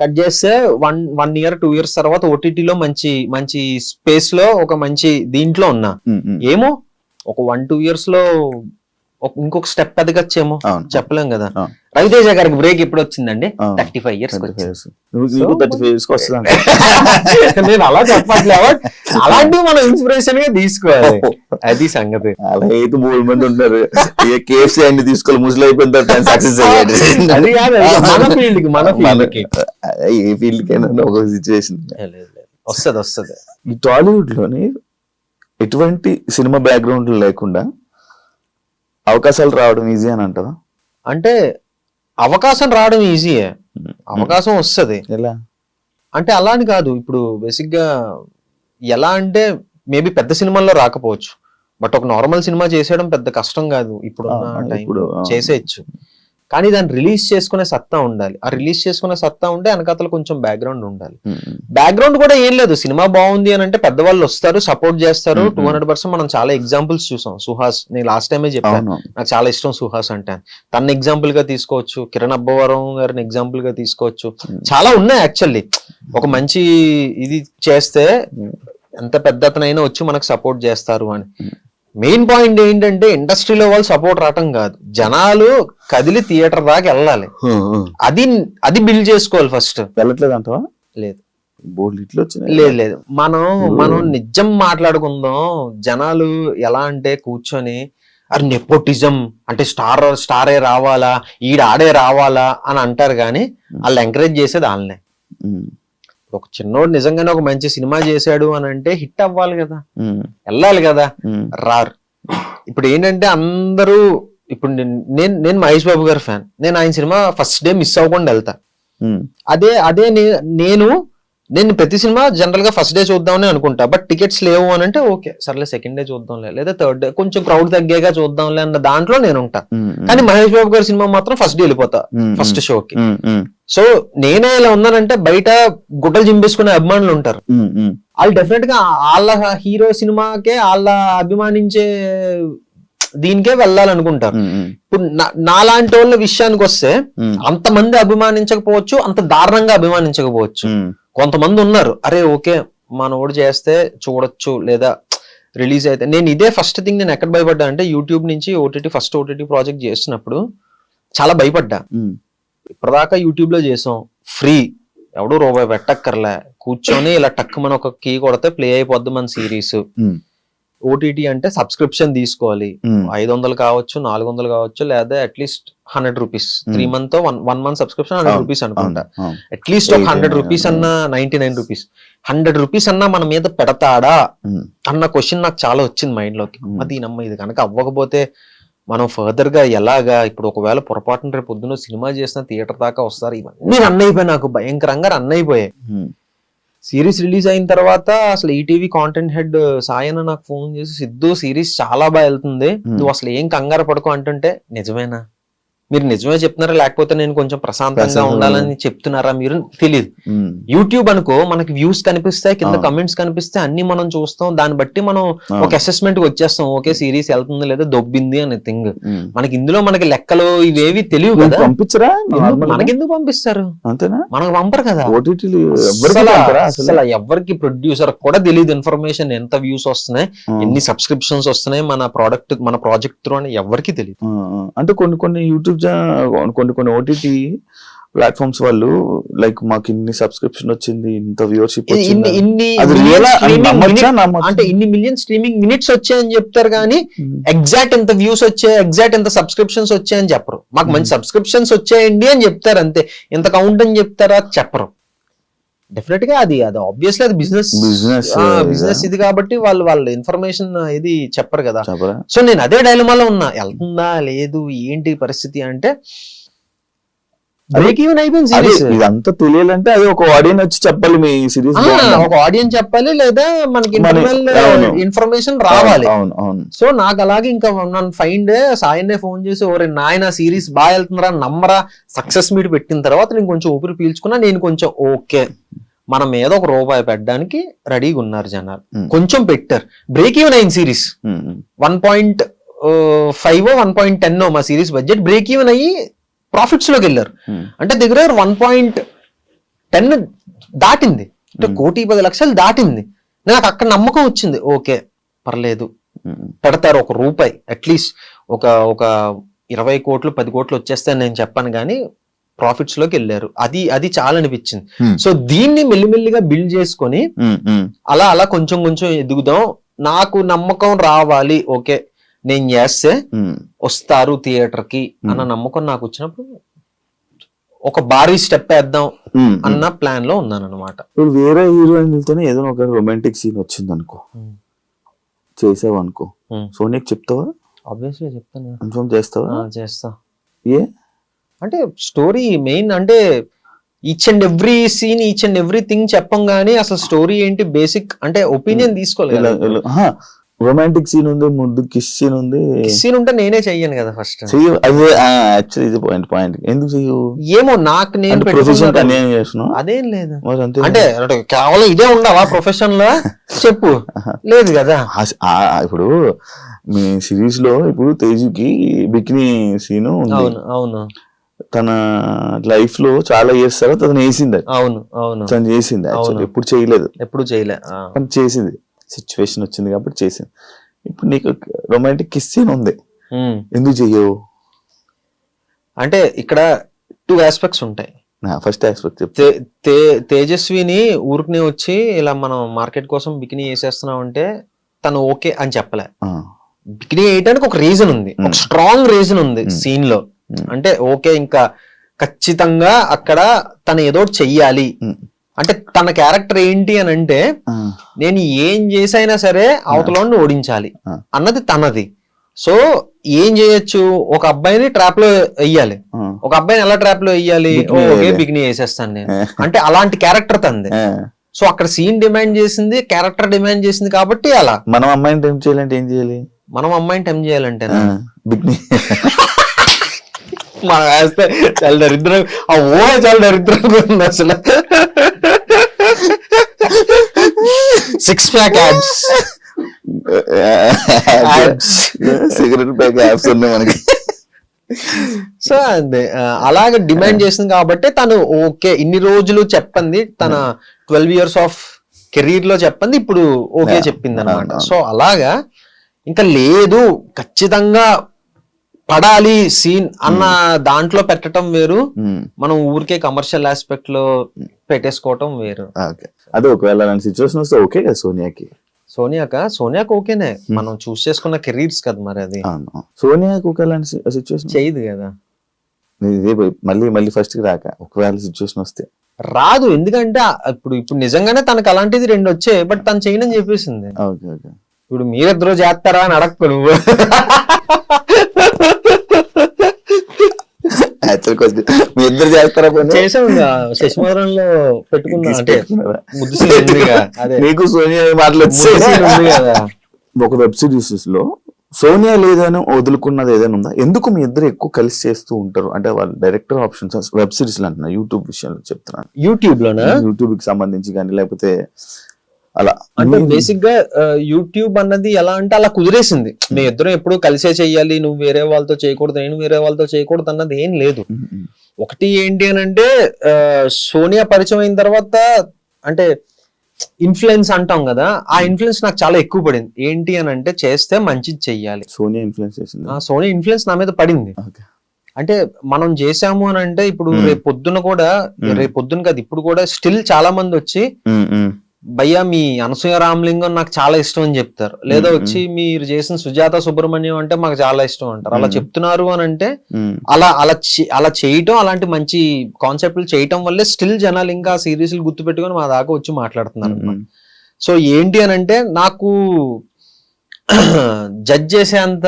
కట్ చేస్తే 1 year 2 years తర్వాత ఓటీటీలో మంచి స్పేస్ లో ఒక మంచి దీంట్లో ఉన్నా. ఏమో ఒక 1-2 years లో ఇంకొక స్టెప్ ఎదగచ్చేమో, చెప్పలేం కదా. రవితేజ గారికి బ్రేక్ ఎప్పుడు వచ్చిందండి? 35 years. నేను అలా చెప్పట్లే, అలాంటివి మనం ఇన్స్పిరేషన్ గా తీసుకోవాలి, అది సంగతి. అలా అయితే 3 మంది ఉంటారు, కేఎఫ్సీ అన్ని తీసుకోవాలి, ముసలి అయిపోయిన సక్సెస్ అయ్యాడు. అది కాదు మన ఫీల్డ్ కి, ఏ ఫీల్డ్ కైనా ఒక సిచ్యువేషన్ వస్తుంది. ఈ టాలీవుడ్ లోని ఎటువంటి సినిమా బ్యాక్గ్రౌండ్ లేకుండా అవకాశాలు రావడం ఈజీ అని అంటారా? అంటే అవకాశం రావడం ఈజీయే, అవకాశం వస్తుంది. ఎలా అంటే అలా అని కాదు. ఇప్పుడు బేసిక్ గా ఎలా అంటే మేబీ పెద్ద సినిమాల్లో రాకపోవచ్చు, బట్ ఒక నార్మల్ సినిమా చేసేయడం పెద్ద కష్టం కాదు. ఇప్పుడు చేసేయచ్చు, కానీ దాన్ని రిలీజ్ చేసుకునే సత్తా ఉండాలి. ఆ రిలీజ్ చేసుకునే సత్తా ఉంటే వెనకాతల కొంచెం బ్యాక్గ్రౌండ్ ఉండాలి. బ్యాక్గ్రౌండ్ కూడా ఏం లేదు, సినిమా బాగుంది అని అంటే పెద్దవాళ్ళు వస్తారు, సపోర్ట్ చేస్తారు 200%. మనం చాలా ఎగ్జాంపుల్స్ చూసాం. సుహాస్, నేను లాస్ట్ టైమే చెప్పాను, నాకు చాలా ఇష్టం సుహాస్ అంటే. తన ఎగ్జాంపుల్ గా తీసుకోవచ్చు, కిరణ్ అబ్బవరం గారిని ఎగ్జాంపుల్ గా తీసుకోవచ్చు, చాలా ఉన్నాయి యాక్చువల్లీ. ఒక మంచి ఇది చేస్తే ఎంత పెద్ద అతనైనా వచ్చి మనకు సపోర్ట్ చేస్తారు అని. మెయిన్ పాయింట్ ఏంటంటే ఇండస్ట్రీలో వాళ్ళు సపోర్ట్ రావటం కాదు, జనాలు కదిలి థియేటర్ దాకా వెళ్ళాలి, అది బిల్డ్ చేసుకోవాలి ఫస్ట్. వెళ్ళట్లేదు అంటవా? లేదు, లేదు. మనం నిజం మాట్లాడుకుందాం. జనాలు ఎలా అంటే కూర్చొని అరే నెపోటిజం అంటే స్టారే రావాలా, ఆడే రావాలా అని అంటారు, కానీ వాళ్ళు ఎంకరేజ్ చేసేది వాళ్ళనే. ఒక చిన్నోడు నిజంగానే ఒక మంచి సినిమా చేశాడు అని అంటే హిట్ అవ్వాలి కదా, వెళ్ళాలి కదా, రారు. ఇప్పుడు ఏంటంటే అందరూ, ఇప్పుడు నేను మహేష్ బాబు గారి ఫ్యాన్, నేను ఆయన సినిమా ఫస్ట్ డే మిస్ అవ్వకుండా వెళ్తా. అదే నేను ప్రతి సినిమా జనరల్ గా ఫస్ట్ డే చూద్దామని అనుకుంటా, బట్ టికెట్స్ లేవు అని అంటే ఓకే సర్లే సెకండ్ డే చూద్దాంలే, లేదా థర్డ్ డే కొంచెం క్రౌడ్ తగ్గాక చూద్దాంలే అన్న దాంట్లో నేను ఉంటా. కానీ మహేష్ బాబు గారి సినిమా మాత్రం ఫస్ట్ డే వెళ్ళిపోతా ఫస్ట్ షోకి. సో నేనే ఇలా ఉన్నానంటే బయట గుడ్డలు చింపేసుకునే అభిమానులు ఉంటారు, వాళ్ళు డెఫినెట్ గా వాళ్ళ హీరో సినిమాకే వాళ్ళ అభిమానించే దీనికే వెళ్ళాలనుకుంటారు. ఇప్పుడు నాలాంటి వాళ్ళ విషయానికి వస్తే అంతమంది అభిమానించకపోవచ్చు, అంత దారుణంగా అభిమానించకపోవచ్చు. కొంతమంది ఉన్నారు, అరే ఓకే మనోడు చేస్తే చూడొచ్చు, లేదా రిలీజ్ అయితే. నేను ఇదే ఫస్ట్ థింగ్ నేను ఎక్కడ భయపడ్డా అంటే, యూట్యూబ్ నుంచి ఫస్ట్ ఓటీటీ ప్రాజెక్ట్ చేస్తున్నప్పుడు చాలా భయపడ్డా. ఇప్పటిదాకా యూట్యూబ్ లో చేసాం, ఫ్రీ, ఎవడు రూపాయి పెట్టక్కర్లే, కూర్చొని ఇలా టక్ మన ఒక కీ కొడితే ప్లే అయిపోద్ది మన సిరీస్. ఓటీటీ అంటే సబ్స్క్రిప్షన్ తీసుకోవాలి, 500 కావచ్చు, 400 కావచ్చు, లేదా at least 100 rupees 3 month 1 month subscription 100 rupees అనుకుంటా. అట్లీస్ట్ ఒక 100 రూపీస్ అన్నా, 99 రూపీస్ 100 రూపీస్ అన్నా మన మీద పెడతాడా అన్న క్వశ్చన్ నాకు చాలా వచ్చింది మైండ్ లోకి. దీనమ్మ ఇది కనుక అవ్వకపోతే మనం ఫర్దర్ గా ఎలాగా, ఇప్పుడు ఒకవేళ పొరపాటున రేపు పొద్దున్న సినిమా చేసిన థియేటర్ దాకా వస్తారు, ఇవన్నీ రన్ అయిపోయాయి, నాకు భయంకరంగా రన్ అయిపోయాయి. సిరీస్ రిలీజ్ అయిన తర్వాత అసలు ఈటీవీ కాంటెంట్ హెడ్ సాయన నాకు ఫోన్ చేసి, సిద్ధు సిరీస్ చాలా బాగా వెళ్తుంది, నువ్వు అసలు ఏం కంగారు పడుకో అంటుంటే, నిజమేనా మీరు నిజమే చెప్తున్నారా లేకపోతే నేను కొంచెం ప్రశాంతంగా ప్రశాంతంగా ఉండాలని చెప్తున్నారా మీరు తెలియదు. యూట్యూబ్ అనుకో మనకి వ్యూస్ కనిపిస్తాయి, కింద కమెంట్స్ కనిపిస్తాయి, అన్ని మనం చూస్తాం, దాన్ని బట్టి మనం ఒక అసెస్మెంట్ కి వచ్చేస్తాం, ఓకే సిరీస్ వెళ్తుంది లేదా దొబ్బింది అనే థింగ్. మనకి ఇందులో మనకి లెక్కలు ఇవేవి తెలియవు కదా, పంపించరా మనకెందుకు పంపిస్తారు, అంతేనా, మనకు పంపరు కదా. ఓటీటీలు అసలు ఎవరికి ప్రొడ్యూసర్ కూడా తెలియదు ఇన్ఫర్మేషన్, ఎంత వ్యూస్ వస్తున్నాయి, ఎన్ని సబ్స్క్రిప్షన్స్ వస్తున్నాయి మన ప్రోడక్ట్ మన ప్రాజెక్ట్ త్రూ అని ఎవరికి తెలియదు. అంటే కొన్ని యూట్యూబ్ కొన్ని ఓటీటీ ప్లాట్ఫామ్స్ వాళ్ళు లైక్ మాకు ఇన్ని సబ్స్క్రిప్షన్ వచ్చింది, ఇంత వ్యూవర్షిప్ అంటే ఇన్ని మిలియన్ స్ట్రీమింగ్ మినిట్స్ వచ్చాయని చెప్తారు కానీ ఎగ్జాక్ట్ ఎంత వ్యూస్ వచ్చాయి, ఎగ్జాక్ట్ ఎంత సబ్స్క్రిప్షన్స్ వచ్చాయని చెప్పరు. మాకు మంచి సబ్స్క్రిప్షన్స్ వచ్చాయండి అని చెప్తారు అంతే, ఎంత కౌంట్ అని చెప్తారా చెప్పరు. డెఫినెట్ గా అది ఆబ్వియస్లీ అది బిజినెస్ ఇది కాబట్టి వాళ్ళ ఇన్ఫర్మేషన్ ఇది చెప్పరు కదా. సో నేను అదే డైలమాలో ఉన్నా, వెళ్తుందా లేదు ఏంటి పరిస్థితి అంటే బ్రేక్ ఈవెన్ అయిపోయింది సిరీస్. ఇదంతా తెలియాలంటే అది ఒక ఆడియన్స్ వచ్చి చెప్పాలి, మీ సిరీస్ ఒక ఆడియన్స్ చెప్పాలి లేదా మనకి ఇన్ఫర్మేషన్ రావాలి. సో నాకు అలాగే ఇంకా నన్ను ఫైండ్ సాయన్నే ఫోన్ చేసి ఓరే నాయన సిరీస్ బాగా వెళ్తుందిరా నమ్మరా, సక్సెస్ మీట్ పెట్టిన తర్వాత నేను కొంచెం ఊపిరి పీల్చుకున్నా, నేను కొంచెం ఓకే మన మీద ₹1 పెట్టడానికి రెడీగా ఉన్నారు జనాలు, కొంచెం పెట్టారు. బ్రేక్ ఈవెన్ అయింది సిరీస్, 1.5 1.10 మా సిరీస్ బడ్జెట్, బ్రేక్ ఈవెన్ అయ్యి ప్రాఫిట్స్ లోకి వెళ్ళారు. అంటే దగ్గర 1.10 దాటింది, అంటే 1,10,00,000 దాటింది. నాకు అక్కడ నమ్మకం వచ్చింది, ఓకే పర్లేదు పెడతారు ₹1 అట్లీస్ట్ ఒక 20 కోట్లు 10 కోట్లు వచ్చేస్తాయని నేను చెప్పాను కానీ ప్రాఫిట్స్ లోకి వెళ్ళారు. అది చాలా అనిపించింది. సో దీన్ని మెల్లిమెల్లిగా బిల్డ్ చేసుకొని అలా కొంచెం కొంచెం ఎదుగుదాం, నాకు నమ్మకం రావాలి, ఓకే నేను చేస్తే వస్తారు థియేటర్ కి అన్న నమ్మకం నాకు వచ్చినప్పుడు ఒక భారీ స్టెప్ వేద్దాం అన్న ప్లాన్ లో ఉన్నాను అనమాట. ఇప్పుడు వేరే హీరోయిన్లతోనే ఏదో ఒక రొమాంటిక్ సీన్ వచ్చింది అనుకో, చేసావు అనుకో, సోనియాకి చెప్తావా? ఆబ్వియస్లీ చెప్తాను, కన్ఫర్మ్ చేస్తావా? చేస్తా. ఏ అంటే స్టోరీ మెయిన్, అంటే each and every scene each and everything చెప్పం గానీ అసలు స్టోరీ ఏంటి బేసిక్ అంటే ఒపీనియన్ తీసుకోలేదు. రొమాంటిక్ సీన్ ఉంది, ముందు కిస్ సీన్ ఉంది. సీన్ ఉంటే నేనే చెయ్యను కదా ఫస్ట్. పాయింట్ ఎందుకు చెయ్యవు? ఏమో నాకు నేను అదేం లేదు, అంటే కేవలం ఇదే ఉండవా ప్రొఫెషన్ లో చెప్పు లేదు కదా. ఇప్పుడు మీ సిరీస్ లో ఇప్పుడు తేజుకి బికినీ సీన్ ఉంది. అవును తన లైఫ్ లో చాలా ఇయర్స్ తర్వాత తను వేసింది. అవును తను చేసింది, ఎప్పుడు చేయలేదు, కానీ చేసింది, సిచ్యువేషన్ వచ్చింది కాబట్టి చేసింది. ఇప్పుడు నీకు రొమాంటిక్ కిస్ సీన్ ఉంది, ఎందుకు చెయ్యవు? అంటే ఇక్కడ 2 ఆస్పెక్ట్స్ ఉంటాయి. ఫస్ట్ ఆస్పెక్ట్ తేజస్విని ఊరికి వచ్చి ఇలా మనం మార్కెట్ కోసం బికినీ వేసేస్తున్నాం అంటే తను ఓకే అని చెప్పలే. బికినీ వేయడానికి ఒక రీజన్ ఉంది, ఒక స్ట్రాంగ్ రీజన్ ఉంది సీన్ లో. అంటే ఓకే ఇంకా ఖచ్చితంగా అక్కడ తను ఏదో చెయ్యాలి, అంటే తన క్యారెక్టర్ ఏంటి అని అంటే నేను ఏం చేసైనా సరే అవతలని ఓడించాలి అన్నది తనది. సో ఏం చేయొచ్చు, ఒక అబ్బాయిని ట్రాప్ లో వెయ్యాలి, ఒక అబ్బాయిని ఎలా ట్రాప్ లో వెయ్యాలి, ఓకే బికినీ వేసేస్తాను నేను అంటే అలాంటి క్యారెక్టర్ తంది. సో అక్కడ సీన్ డిమాండ్ చేసింది, క్యారెక్టర్ డిమాండ్ చేసింది కాబట్టి అలా. మనం అమ్మాయిని టెంప్ట్ చేయాలంటే ఏం చేయాలి? మనం అమ్మాయిని టెంప్ట్ చేయాలంటే బికినీ మనం వేస్తే చాలా దరిద్రం, ఆ ఊహ చాలా దరిద్రంగా ఉంది అసలు. 6 pack ads, cigarette pack ads ఉన్నాయి మనకి. సో అదే అలాగే డిమాండ్ చేసింది కాబట్టి తను ఓకే ఇన్ని రోజులు చెప్పింది, తన 12 years ఆఫ్ కెరీర్ లో చెప్పింది ఇప్పుడు ఓకే చెప్పింది అనమాట. సో అలాగా ఇంకా లేదు ఖచ్చితంగా పడాలి సీన్ అన్న దాంట్లో పెట్టడం వేరు, మనం ఊరికే కమర్షియల్ ఆస్పెక్ట్ లో పెట్టేసుకోవటం వేరు. అదే ఒకవేళ సిచ్యువేషన్ వస్తే ఓకే కదా సోనియాకి ఓకేనే, మనం చూస్ చేసుకున్న కెరీర్స్ కదా మరి. అది సోనియాకి ఒకవేళ సిచ్యువేషన్ చేయదు కదా, మళ్ళీ ఫస్ట్ కి రాక ఒకవేళ సిచ్యువేషన్ వస్తే రాదు. ఎందుకంటే ఇప్పుడు నిజంగానే తనకు అలాంటిది 2 వచ్చాయి, బట్ తను చేయనని చెప్పేసింది. ఇప్పుడు మీరిద్దరూ చేస్తారా అని అడగకు నువ్వు. మీ ఇద్దరు చేస్తారా? చేసాం శశిమోదరంలో పెట్టుకున్నా, అంటే నీకు సోనియా మాటలు. ఒక వెబ్ సిరీస్ లో సోనియా లేదని వదులుకున్నది ఏదైనా ఉందా? ఎందుకు మీ ఇద్దరు ఎక్కువ కలిసి చేస్తూ ఉంటారు? అంటే వాళ్ళు డైరెక్టర్ ఆప్షన్స్ వెబ్ సిరీస్ అంటున్నా, యూట్యూబ్ విషయంలో చెప్తున్నాను. యూట్యూబ్ లోనా? యూట్యూబ్ కి సంబంధించి కానీ లేకపోతే అలా అంటే బేసిక్ గా యూట్యూబ్ అన్నది ఎలా అంటే అలా కుదిరేసింది. మీ ఇద్దరం ఎప్పుడు కలిసే చెయ్యాలి, నువ్వు వేరే వాళ్ళతో చేయకూడదు, నేను వేరే వాళ్ళతో చేయకూడదు అన్నది ఏం లేదు. ఒకటి ఏంటి అని అంటే సోనియా పరిచయం అయిన తర్వాత అంటే ఇన్ఫ్లుయెన్స్ అంటాం కదా, ఆ ఇన్ఫ్లుయెన్స్ నాకు చాలా ఎక్కువ పడింది. ఏంటి అని అంటే చేస్తే మంచిది చెయ్యాలి. సోనియా ఇన్ఫ్లుయెన్స్ చేసింది. సోనియా ఇన్ఫ్లుయెన్స్ నా మీద పడింది. అంటే మనం చేసాము అని అంటే ఇప్పుడు రేపు పొద్దున కూడా, రేపు పొద్దున కాదు ఇప్పుడు కూడా స్టిల్ చాలా మంది వచ్చి భయ్యా మీ అనసూయ రామలింగం నాకు చాలా ఇష్టం అని చెప్తారు, లేదా వచ్చి మీరు చేసిన సుజాత సుబ్రహ్మణ్యం అంటే మాకు చాలా ఇష్టం అంటారు. అలా చెప్తున్నారు అని అంటే అలా చేయటం, అలాంటి మంచి కాన్సెప్ట్లు చేయటం వల్లే స్టిల్ జనాలు ఇంకా సీరియస్లు గుర్తు పెట్టుకొని మా దాకా వచ్చి మాట్లాడుతున్నారు. సో ఏంటి అని అంటే నాకు జడ్జ్ చేసేంత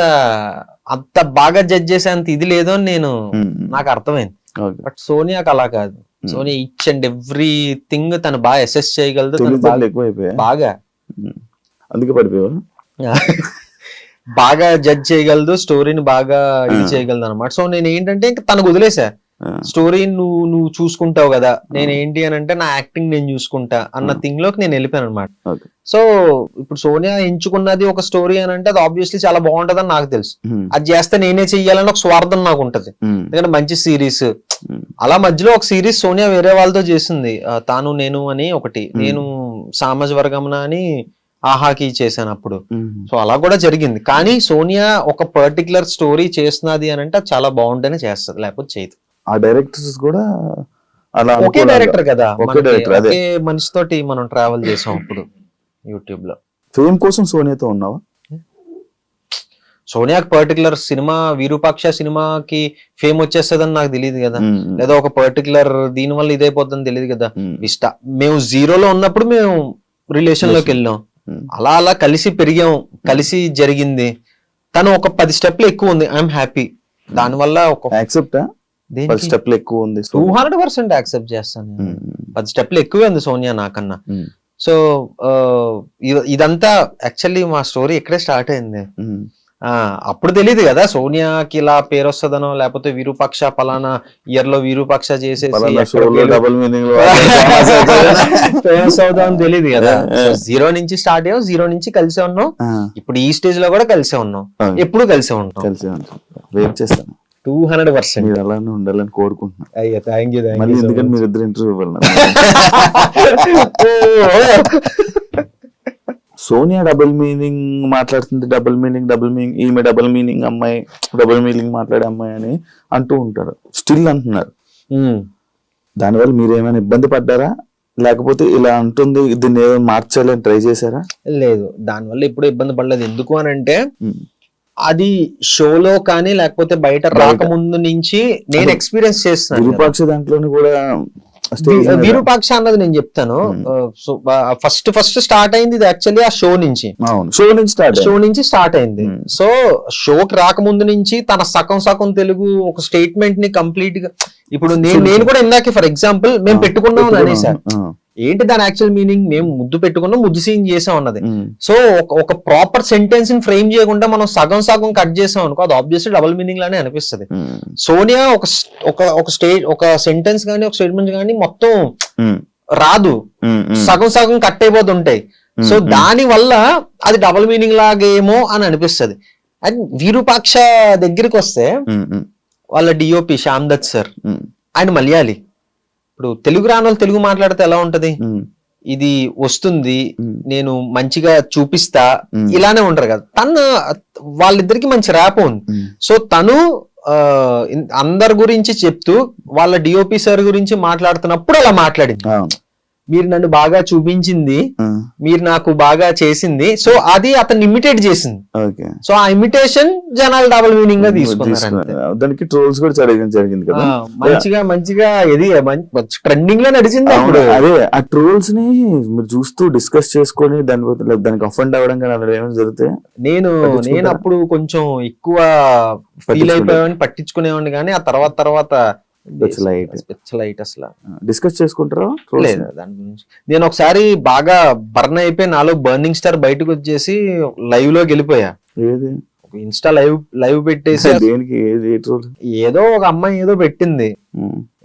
అంత బాగా జడ్జ్ చేసేంత ఇది లేదు అని నాకు అర్థమైంది. బట్ సోనియాకి అలా కాదు. సోనియా ఈచ్ అండ్ ఎవ్రీథింగ్ తను బాగా అసెస్ చేయగలదు, బాగా అందుకే పడిపోయావా? బాగా జడ్జ్ చేయగలదు, స్టోరీని బాగా ఇది చేయగలదు అనమాట. సో నేను ఏంటంటే ఇంకా తనకు వదిలేసా, స్టోరీ నువ్వు చూసుకుంటావు కదా, నేను ఏంటి అని అంటే నా యాక్టింగ్ నేను చూసుకుంటా అన్న థింగ్ లోకి నేను వెళ్ళిపోయాను అనమాట. సో ఇప్పుడు సోనియా ఎంచుకున్నది ఒక స్టోరీ అని అంటే అది ఆబ్వియస్లీ చాలా బాగుంటదని నాకు తెలుసు. అది చేస్తే నేనే చెయ్యాలని ఒక స్వార్థం నాకు ఉంటది, ఎందుకంటే మంచి సిరీస్. అలా మధ్యలో ఒక సిరీస్ సోనియా వేరే వాళ్ళతో చేసింది, తాను నేను అని ఒకటి, నేను సామాజ వర్గమున అని ఆహాకి చేశాను అప్పుడు. సో అలా కూడా జరిగింది. కానీ సోనియా ఒక పర్టికులర్ స్టోరీ చేస్తున్నది అని అంటే చాలా బాగుంటేనే చేస్తుంది, లేకపోతే చేయదు. ఆ డైరెక్టర్స్ కూడా అలా ఒకే డైరెక్టర్ కదా, ఒకే మనిషితోటి మనం ట్రావెల్ చేసాం అప్పుడు యూట్యూబ్ లో. ఫేమ్ కోసం సోనియాతో ఉన్నావా? సోనియాకి పర్టికులర్ సినిమా విరూపాక్ష సినిమాకి ఫేమ్ వచ్చేస్తుందని నాకు తెలియదు కదా, లేదా ఒక పర్టికులర్ దీని వల్ల ఇదైపోతుందని తెలియదు కదా. మేము జీరోలో ఉన్నప్పుడు మేము రిలేషన్ లోకి వెళ్ళాం, అలా అలా కలిసి పెరిగాం, కలిసి జరిగింది. తను ఒక 10 స్టెప్లు ఎక్కువ ఉంది, ఐఎమ్ హ్యాపీ. దానివల్ల ఒక యాక్సెప్ట్ 10 స్టెప్లు ఎక్కువ ఉంది, 200% యాక్సెప్ట్ చేస్తాను. 10 స్టెప్లు ఎక్కువే ఉంది సోనియా నాకన్నా. సో ఇదంతా యాక్చువల్లీ మా స్టోరీ ఇక్కడే స్టార్ట్ అయింది. అప్పుడు తెలియదు కదా సోనియాకి ఇలా పేరు వస్తుందనో, లేకపోతే విరూపాక్ష పలానా ఇయర్ లో విరూపాక్ష చేసేసి ఫేమస్ అవుదాం తెలియదు కదా. జీరో నుంచి స్టార్ట్ అయ్యాం, జీరో నుంచి కలిసే ఉన్నాం, ఇప్పుడు ఈ స్టేజ్ లో కూడా కలిసే ఉన్నాం, ఎప్పుడు కలిసే ఉంటాం. 200% మీరు అలానే ఉండాలని కోరుకుంటున్నాను. అయ్యా థ్యాంక్ యూ. మళ్ళీ ఎందుకంటే మీరు ఇద్దరు ఇంటర్వ్యూ వెళ్ళిన సోనియా డబుల్ మీనింగ్ మాట్లాడుతుంది, డబుల్ మీనింగ్ ఈమె డబుల్ మీనింగ్ అమ్మాయి, డబుల్ మీనింగ్ మాట్లాడే అమ్మాయి అని అంటూ ఉంటారు, స్టిల్ అంటున్నారు. దానివల్ల మీరు ఏమైనా ఇబ్బంది పడ్డారా, లేకపోతే ఇలా అంటుంది దీన్ని ఏమైనా మార్చాలని ట్రై చేశారా? లేదు, దానివల్ల ఎప్పుడు ఇబ్బంది పడలేదు. ఎందుకు అని అంటే అది షోలో కానీ లేకపోతే బయట రాకముందు నుంచి నేను ఎక్స్పీరియన్స్ చేస్తున్నాను. విరూపాక్ష దాంట్లోని కూడా విరూపాక్ష అన్నది నేను చెప్తాను. ఫస్ట్ స్టార్ట్ అయింది ఇది యాక్చువల్లీ ఆ షో నుంచి స్టార్ట్ అయింది. సో షోకి రాకముందు నుంచి తన సగం తెలుగు ఒక స్టేట్మెంట్ ని కంప్లీట్ గా, ఇప్పుడు నేను కూడా ఇందాక ఫర్ ఎగ్జాంపుల్ మేము పెట్టుకున్నాం అని అనేసాను. ఏంటి దాని యాక్చువల్ మీనింగ్, మేము ముద్దు పెట్టుకున్నాం, ముద్దు సీన్ చేసాం అన్నది. సో ఒక ప్రాపర్ సెంటెన్స్ ని ఫ్రేమ్ చేయకుండా మనం సగం కట్ చేసాం అనుకో, అది ఆబ్వియస్లీ డబుల్ మీనింగ్ లానే అనిపిస్తుంది. సోనియా ఒక సెంటెన్స్ కానీ ఒక స్టేట్మెంట్ కానీ మొత్తం రాదు, సగం కట్ అయిపోతుంటాయి. సో దాని వల్ల అది డబుల్ మీనింగ్ లాగేమో అని అనిపిస్తుంది. అండ్ విరూపాక్ష దగ్గరికి వస్తే వాళ్ళ డిఓపి శ్యామ్ దత్ సార్, ఆయన మలయాళీ. ఇప్పుడు తెలుగు రాని వాళ్ళు తెలుగు మాట్లాడితే ఎలా ఉంటది, ఇది వస్తుంది నేను మంచిగా చూపిస్తా ఇలానే ఉంటారు కదా. వాళ్ళిద్దరికి మంచి ర్యాప్ ఉంది. సో తను అందరి గురించి చెప్తూ వాళ్ళ డిఓపి సార్ గురించి మాట్లాడుతున్నప్పుడు అలా మాట్లాడింది, మీరు నన్ను బాగా చూపించింది, మీరు నాకు బాగా చేసింది. సో అది అతను ఇమిటేట్ చేసింది. సో ఆ ఇమిటేషన్ జనాలు డబుల్ మీనింగ్ గా తీసుకున్నారు. దానికి ట్రోల్స్ కూడా జరిగింది కదా, మంచిగా ఇది ట్రెండింగ్ లో నడిచింది. అదే ఆ ట్రోల్స్ ని మీరు చూస్తూ డిస్కస్ చేసుకొని దానికి అఫెండ్ అవ్వడం కానీ అలా ఏమైనా జరిగితే నేను అప్పుడు కొంచెం ఎక్కువ ఫీల్ అయిపోయామని పట్టించుకునేవాడిని. కానీ ఆ తర్వాత లైట్ అసలు డిస్కస్ చేసుకుంటారా? లేదు దాని గురించి. నేను ఒకసారి బాగా బర్న్ అయిపోయి నాలో బర్నింగ్ స్టార్ బయటకు వచ్చేసి లైవ్ లోకి వెళ్ళిపోయా. ఇన్స్టా లైవ్ పెట్టేసి దేనికి ఏ ట్రోల్? ఏదో ఒక అమ్మాయి ఏదో పెట్టింది,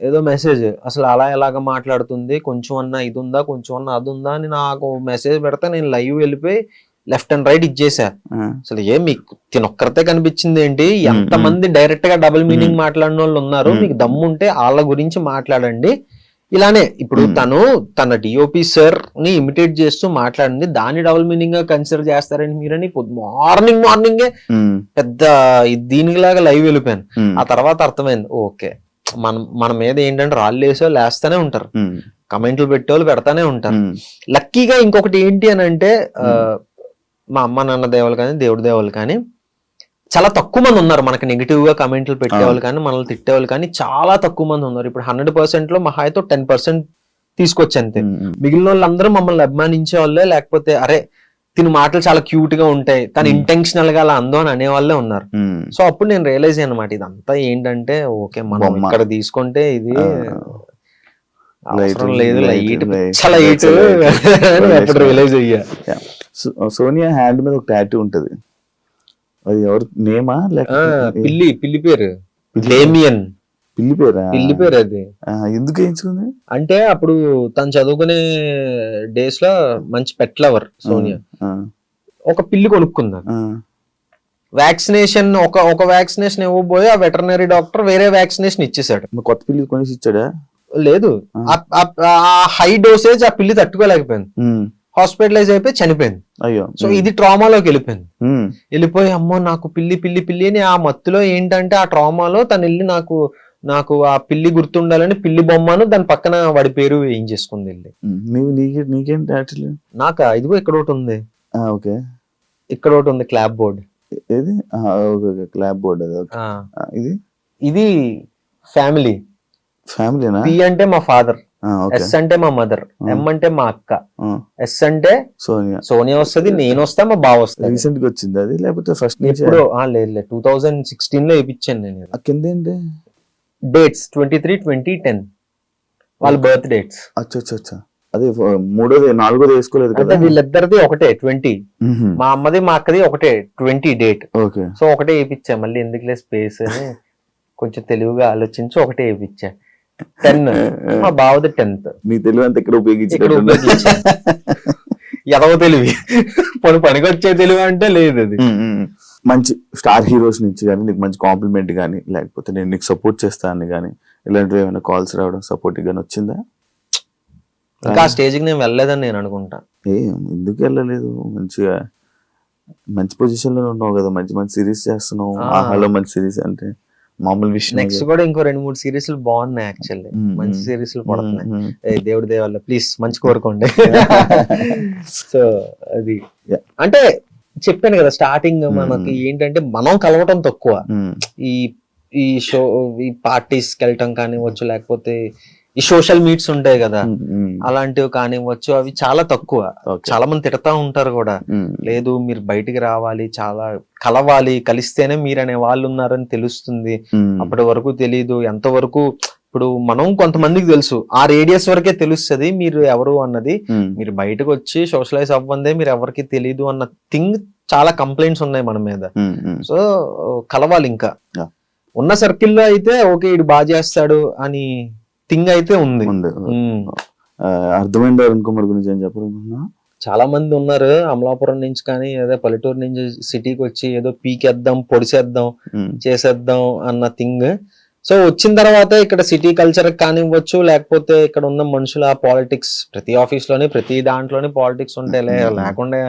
ఏదో మెసేజ్, అసలు అలా ఎలాగ మాట్లాడుతుంది, కొంచెం అన్నా ఇది ఉందా, కొంచెం అన్నా అది ఉందా అని నాకు మెసేజ్ పెడితే నేను లైవ్ వెళ్ళిపోయి లెఫ్ట్ అండ్ రైట్ ఇచ్చేసా. అసలు మీకు తినొక్కరితే కనిపించింది ఏంటి, ఎంత మంది డైరెక్ట్ గా డబుల్ మీనింగ్ మాట్లాడిన వాళ్ళు ఉన్నారు, మీకు దమ్ము ఉంటే వాళ్ళ గురించి మాట్లాడండి. ఇలానే ఇప్పుడు తన డిఓపి సార్ ని ఇమిటేట్ చేస్తూ మాట్లాడింది, దాన్ని డబుల్ మీనింగ్ గా కన్సిడర్ చేస్తారని మీరని మార్నింగే పెద్ద దీనిలాగా లైవ్ వెళ్ళిపోయాను. ఆ తర్వాత అర్థమైంది, ఓకే మన మీద ఏంటంటే రాళ్ళు వేసో లేస్తానే ఉంటారు, కమెంట్లు పెట్టేవాళ్ళు పెడతానే ఉంటారు. లక్కీగా ఇంకొకటి ఏంటి అని అంటే మా అమ్మ నాన్న దేవాలు కానీ దేవుడి దేవాలు కానీ చాలా తక్కువ మంది ఉన్నారు మనకి నెగిటివ్ గా కమెంట్లు పెట్టేవాళ్ళు కానీ మనల్ని తిట్టేవాళ్ళు కానీ చాలా తక్కువ మంది ఉన్నారు. ఇప్పుడు 100% లో మహా అయితే 10% తీసుకొచ్చి అంతే. మిగిలిన వాళ్ళందరూ మమ్మల్ని అభిమానించే వాళ్ళే, లేకపోతే అరే తిని మాటలు చాలా క్యూట్ గా ఉంటాయి, తను ఇంటెన్షనల్ గా అలా అందో అని అనే వాళ్ళే ఉన్నారు. సో అప్పుడు నేను రియలైజ్ అయ్యాను అనమాట, ఇదంతా ఏంటంటే ఓకే మనం ఇక్కడ తీసుకుంటే ఇది అవసరం లేదు, లైట్ చాలా లైట్ అప్పుడు రియలైజ్ అయ్యా. సోనియా హ్యాండ్ మీద ఒక టాటూ ఉంటది, అది ఎవరు నేమా? పిల్లి పేరు డేమియన్. పిల్లి పేరా? పిల్లి పేరు అది. ఎందుకు వేయించుకుంది అంటే అప్పుడు తను చదువుకునే డేస్ లో మంచి పెట్ లవర్ సోనియా, ఒక పిల్లి కొనుక్కుందా. వ్యాక్సినేషన్ ఒక వ్యాక్సినేషన్ ఇవ్వబోయి ఆ వెటర్నరీ డాక్టర్ వేరే వ్యాక్సినేషన్ ఇచ్చేసాడు. కొత్త పిల్లి కొనేసి ఇచ్చాడా? లేదు, ఆ హై డోసేజ్ ఆ పిల్లి తట్టుకోలేకపోయింది, హాస్పిటలైజ్ అయిపోయి చనిపోయింది. అయ్యో. సో ఇది ట్రామాలోకి వెళ్ళిపోయింది. వెళ్ళిపోయి అమ్మో నాకు పిల్లి అని ఆ మత్తులో ఏంటంటే ఆ ట్రామాలో తను వెళ్ళి నాకు ఆ పిల్లి గుర్తుండాలని పిల్లి బొమ్మను దాని పక్కన వాడి పేరు వేయించేసుకుంది వెళ్ళి. నీకేంటి? నాకు ఇదిగో ఇక్కడ ఒకటి ఉంది, ఓకే ఇక్కడ ఒకటి ఉంది క్లాప్ బోర్డ్. ఏది? Clap board. ఇది ఫ్యామిలీ. పి అంటే మా ఫాదర్, ఎస్ అంటే మా మదర్, ఎం అంటే మా అక్క, ఎస్ అంటే సోనియా వస్తుంది, నేను వస్తా, మా బావ వస్తుంది. రీసెంట్ గా వచ్చింది అది లేకపోతే ఫస్ట్? ఇప్పుడు లేదు 2016 లో వేయించాను నేను. కింద డేట్స్ 23-20-10 వాళ్ళ బర్త్ డేట్స్. అచ్చా అదే మూడోది నాలుగోది వేసుకోలేదు కదా? వీళ్ళిద్దరిది ఒకటే 20, మా అమ్మది మా అక్కది ఒకటే 20 డేట్. సో ఒకటే వేయించా, మళ్ళీ ఎందుకులే స్పేస్ అని కొంచెం తెలివిగా ఆలోచించి ఒకటే వేయించా. 10 మా బావది 10th. మీ తెలివి అంతా ఇక్కడ ఉపయోగించి ఎదవ తెలివి, పనికొచ్చే తెలివి అంటే లేదు. అది మంచి స్టార్ హీరోస్ నుంచి కానీ నీకు మంచి కాంప్లిమెంట్ కానీ లేకపోతే నేను నీకు సపోర్ట్ చేస్తాను కానీ ఇలాంటివి ఏమైనా కాల్స్ రావడం సపోర్ట్ గానీ వచ్చిందా? ఇంకా ఆ స్టేజ్కి నేను వెళ్ళలేదని నేను అనుకుంటా. ఎందుకు వెళ్ళలేదు? మంచి పొజిషన్ లో ఉన్నావు కదా, మంచి సిరీస్ చేస్తున్నావు. ఆహాలో మంచి సిరీస్ అంటే మామూలు విషయం. నెక్స్ట్ కూడా ఇంకో 2-3 సిరీస్లు బాగున్నాయి, యాక్చువల్లీ మంచి సిరీస్లు పడుతున్నాయి. దేవుడి దేవాల ప్లీజ్ మంచి కోరుకోండి. సో అది అంటే చెప్పాను కదా స్టార్టింగ్, మనకి ఏంటంటే మనం కలవటం తక్కువ, ఈ షో ఈ పార్టీస్కి వెళ్ళటం కానివ్వచ్చు, లేకపోతే ఈ సోషల్ మీట్స్ ఉంటాయి కదా అలాంటివి కానివ్వచ్చు, అవి చాలా తక్కువ. చాలా మంది తిడతా ఉంటారు కూడా, లేదు మీరు బయటికి రావాలి, చాలా కలవాలి, కలిస్తేనే మీరు అనే వాళ్ళు ఉన్నారని తెలుస్తుంది, అప్పటి వరకు తెలీదు. ఎంతవరకు ఇప్పుడు మనం కొంతమందికి తెలుసు, ఆ రేడియస్ వరకే తెలుస్తుంది మీరు ఎవరు అన్నది. మీరు బయటకు వచ్చి సోషలైజ్ అవ్వందే మీరు ఎవరికి తెలీదు అన్న థింగ్ చాలా కంప్లైంట్స్ ఉన్నాయి మన మీద. సో కలవాలి. ఇంకా ఉన్న సర్కిల్లో అయితే ఓకే ఇడు బాగా చేస్తాడు అని థింగ్ అయితే ఉంది. అర్థమైంది. అరుణ్ కుమార్ గురించి ఏం చెప్పాలనుకున్నా? చాలా మంది ఉన్నారు అమలాపురం నుంచి కానీ ఏదో పల్లెటూరు నుంచి సిటీకి వచ్చి ఏదో పీకేద్దాం, పొడిచేద్దాం, చేసేద్దాం అన్న థింగ్. సో వచ్చిన తర్వాత ఇక్కడ సిటీ కల్చర్ కానివ్వచ్చు, లేకపోతే ఇక్కడ ఉన్న మనుషుల పాలిటిక్స్, ప్రతి ఆఫీస్ లోనే ప్రతి దాంట్లోనే పాలిటిక్స్ ఉంటాయి, లేకుండా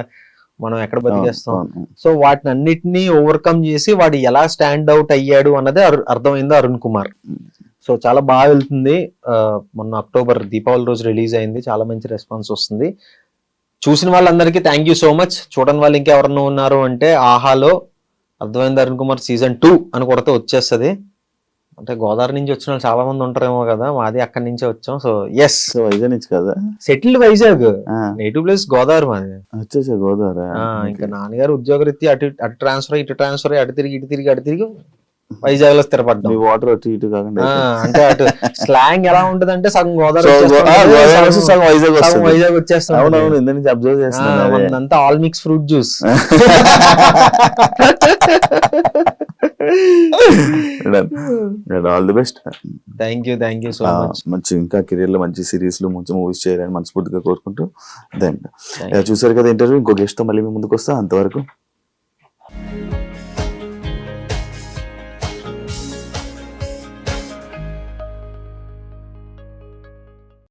మనం ఎక్కడ బతికేస్తాం. సో వాటిని అన్నిటినీ ఓవర్కమ్ చేసి వాడు ఎలా స్టాండ్ అవుట్ అయ్యాడు అన్నదే అర్థమైంది అరుణ్ కుమార్. సో చాలా బాగా వెళ్తుంది. మొన్న అక్టోబర్ దీపావళి రోజు రిలీజ్ అయింది, చాలా మంచి రెస్పాన్స్ వస్తుంది. చూసిన వాళ్ళందరికీ థ్యాంక్ యూ సో మచ్. చూడని వాళ్ళు ఇంకెవరన్నా ఉన్నారు అంటే ఆహాలో అర్థమైంది అరుణ్ కుమార్ సీజన్ 2 అని కొడితే వచ్చేస్తుంది. అంటే గోదావరి నుంచి వచ్చిన వాళ్ళు చాలా మంది ఉంటారేమో కదా, మాది అక్కడి నుంచే వచ్చాం. సో ఎస్, వైజాగ్ నుంచి కదా, settled Vizag, native place Godavari మాది. వచ్చేసా గోదావరి. ఇంకా నాన్నగారు ఉద్యోగరీత్యా అటు ట్రాన్స్ఫర్ ఇటు ట్రాన్స్ఫర్, అటు తిరిగి వైజాగ్ లో స్థిరపడ్డాం. వాటర్ అటు ఇటు కాకుండా అంటే అటు స్లాంగ్ ఎలా ఉంటది అంటే సగం గోదావరి సగం వైజాగ్ వచ్చేస్తాం. అవునవును, ఇంత నుంచి అబ్జర్వ్ చేస్తాను. అంతా all mix fruit juice. All the best. Thank you so much. మంచి ఇంకా కెరీర్ లో మంచి సిరీస్ లో మంచి మూవీస్ చేయాలని మనస్ఫూర్తిగా కోరుకుంటూ దెన్ చూసారు కదా ఇంటర్వ్యూ. ఇంకో గెస్ట్ తో మళ్ళీ మీ ముందుకు వస్తా. అంతవరకు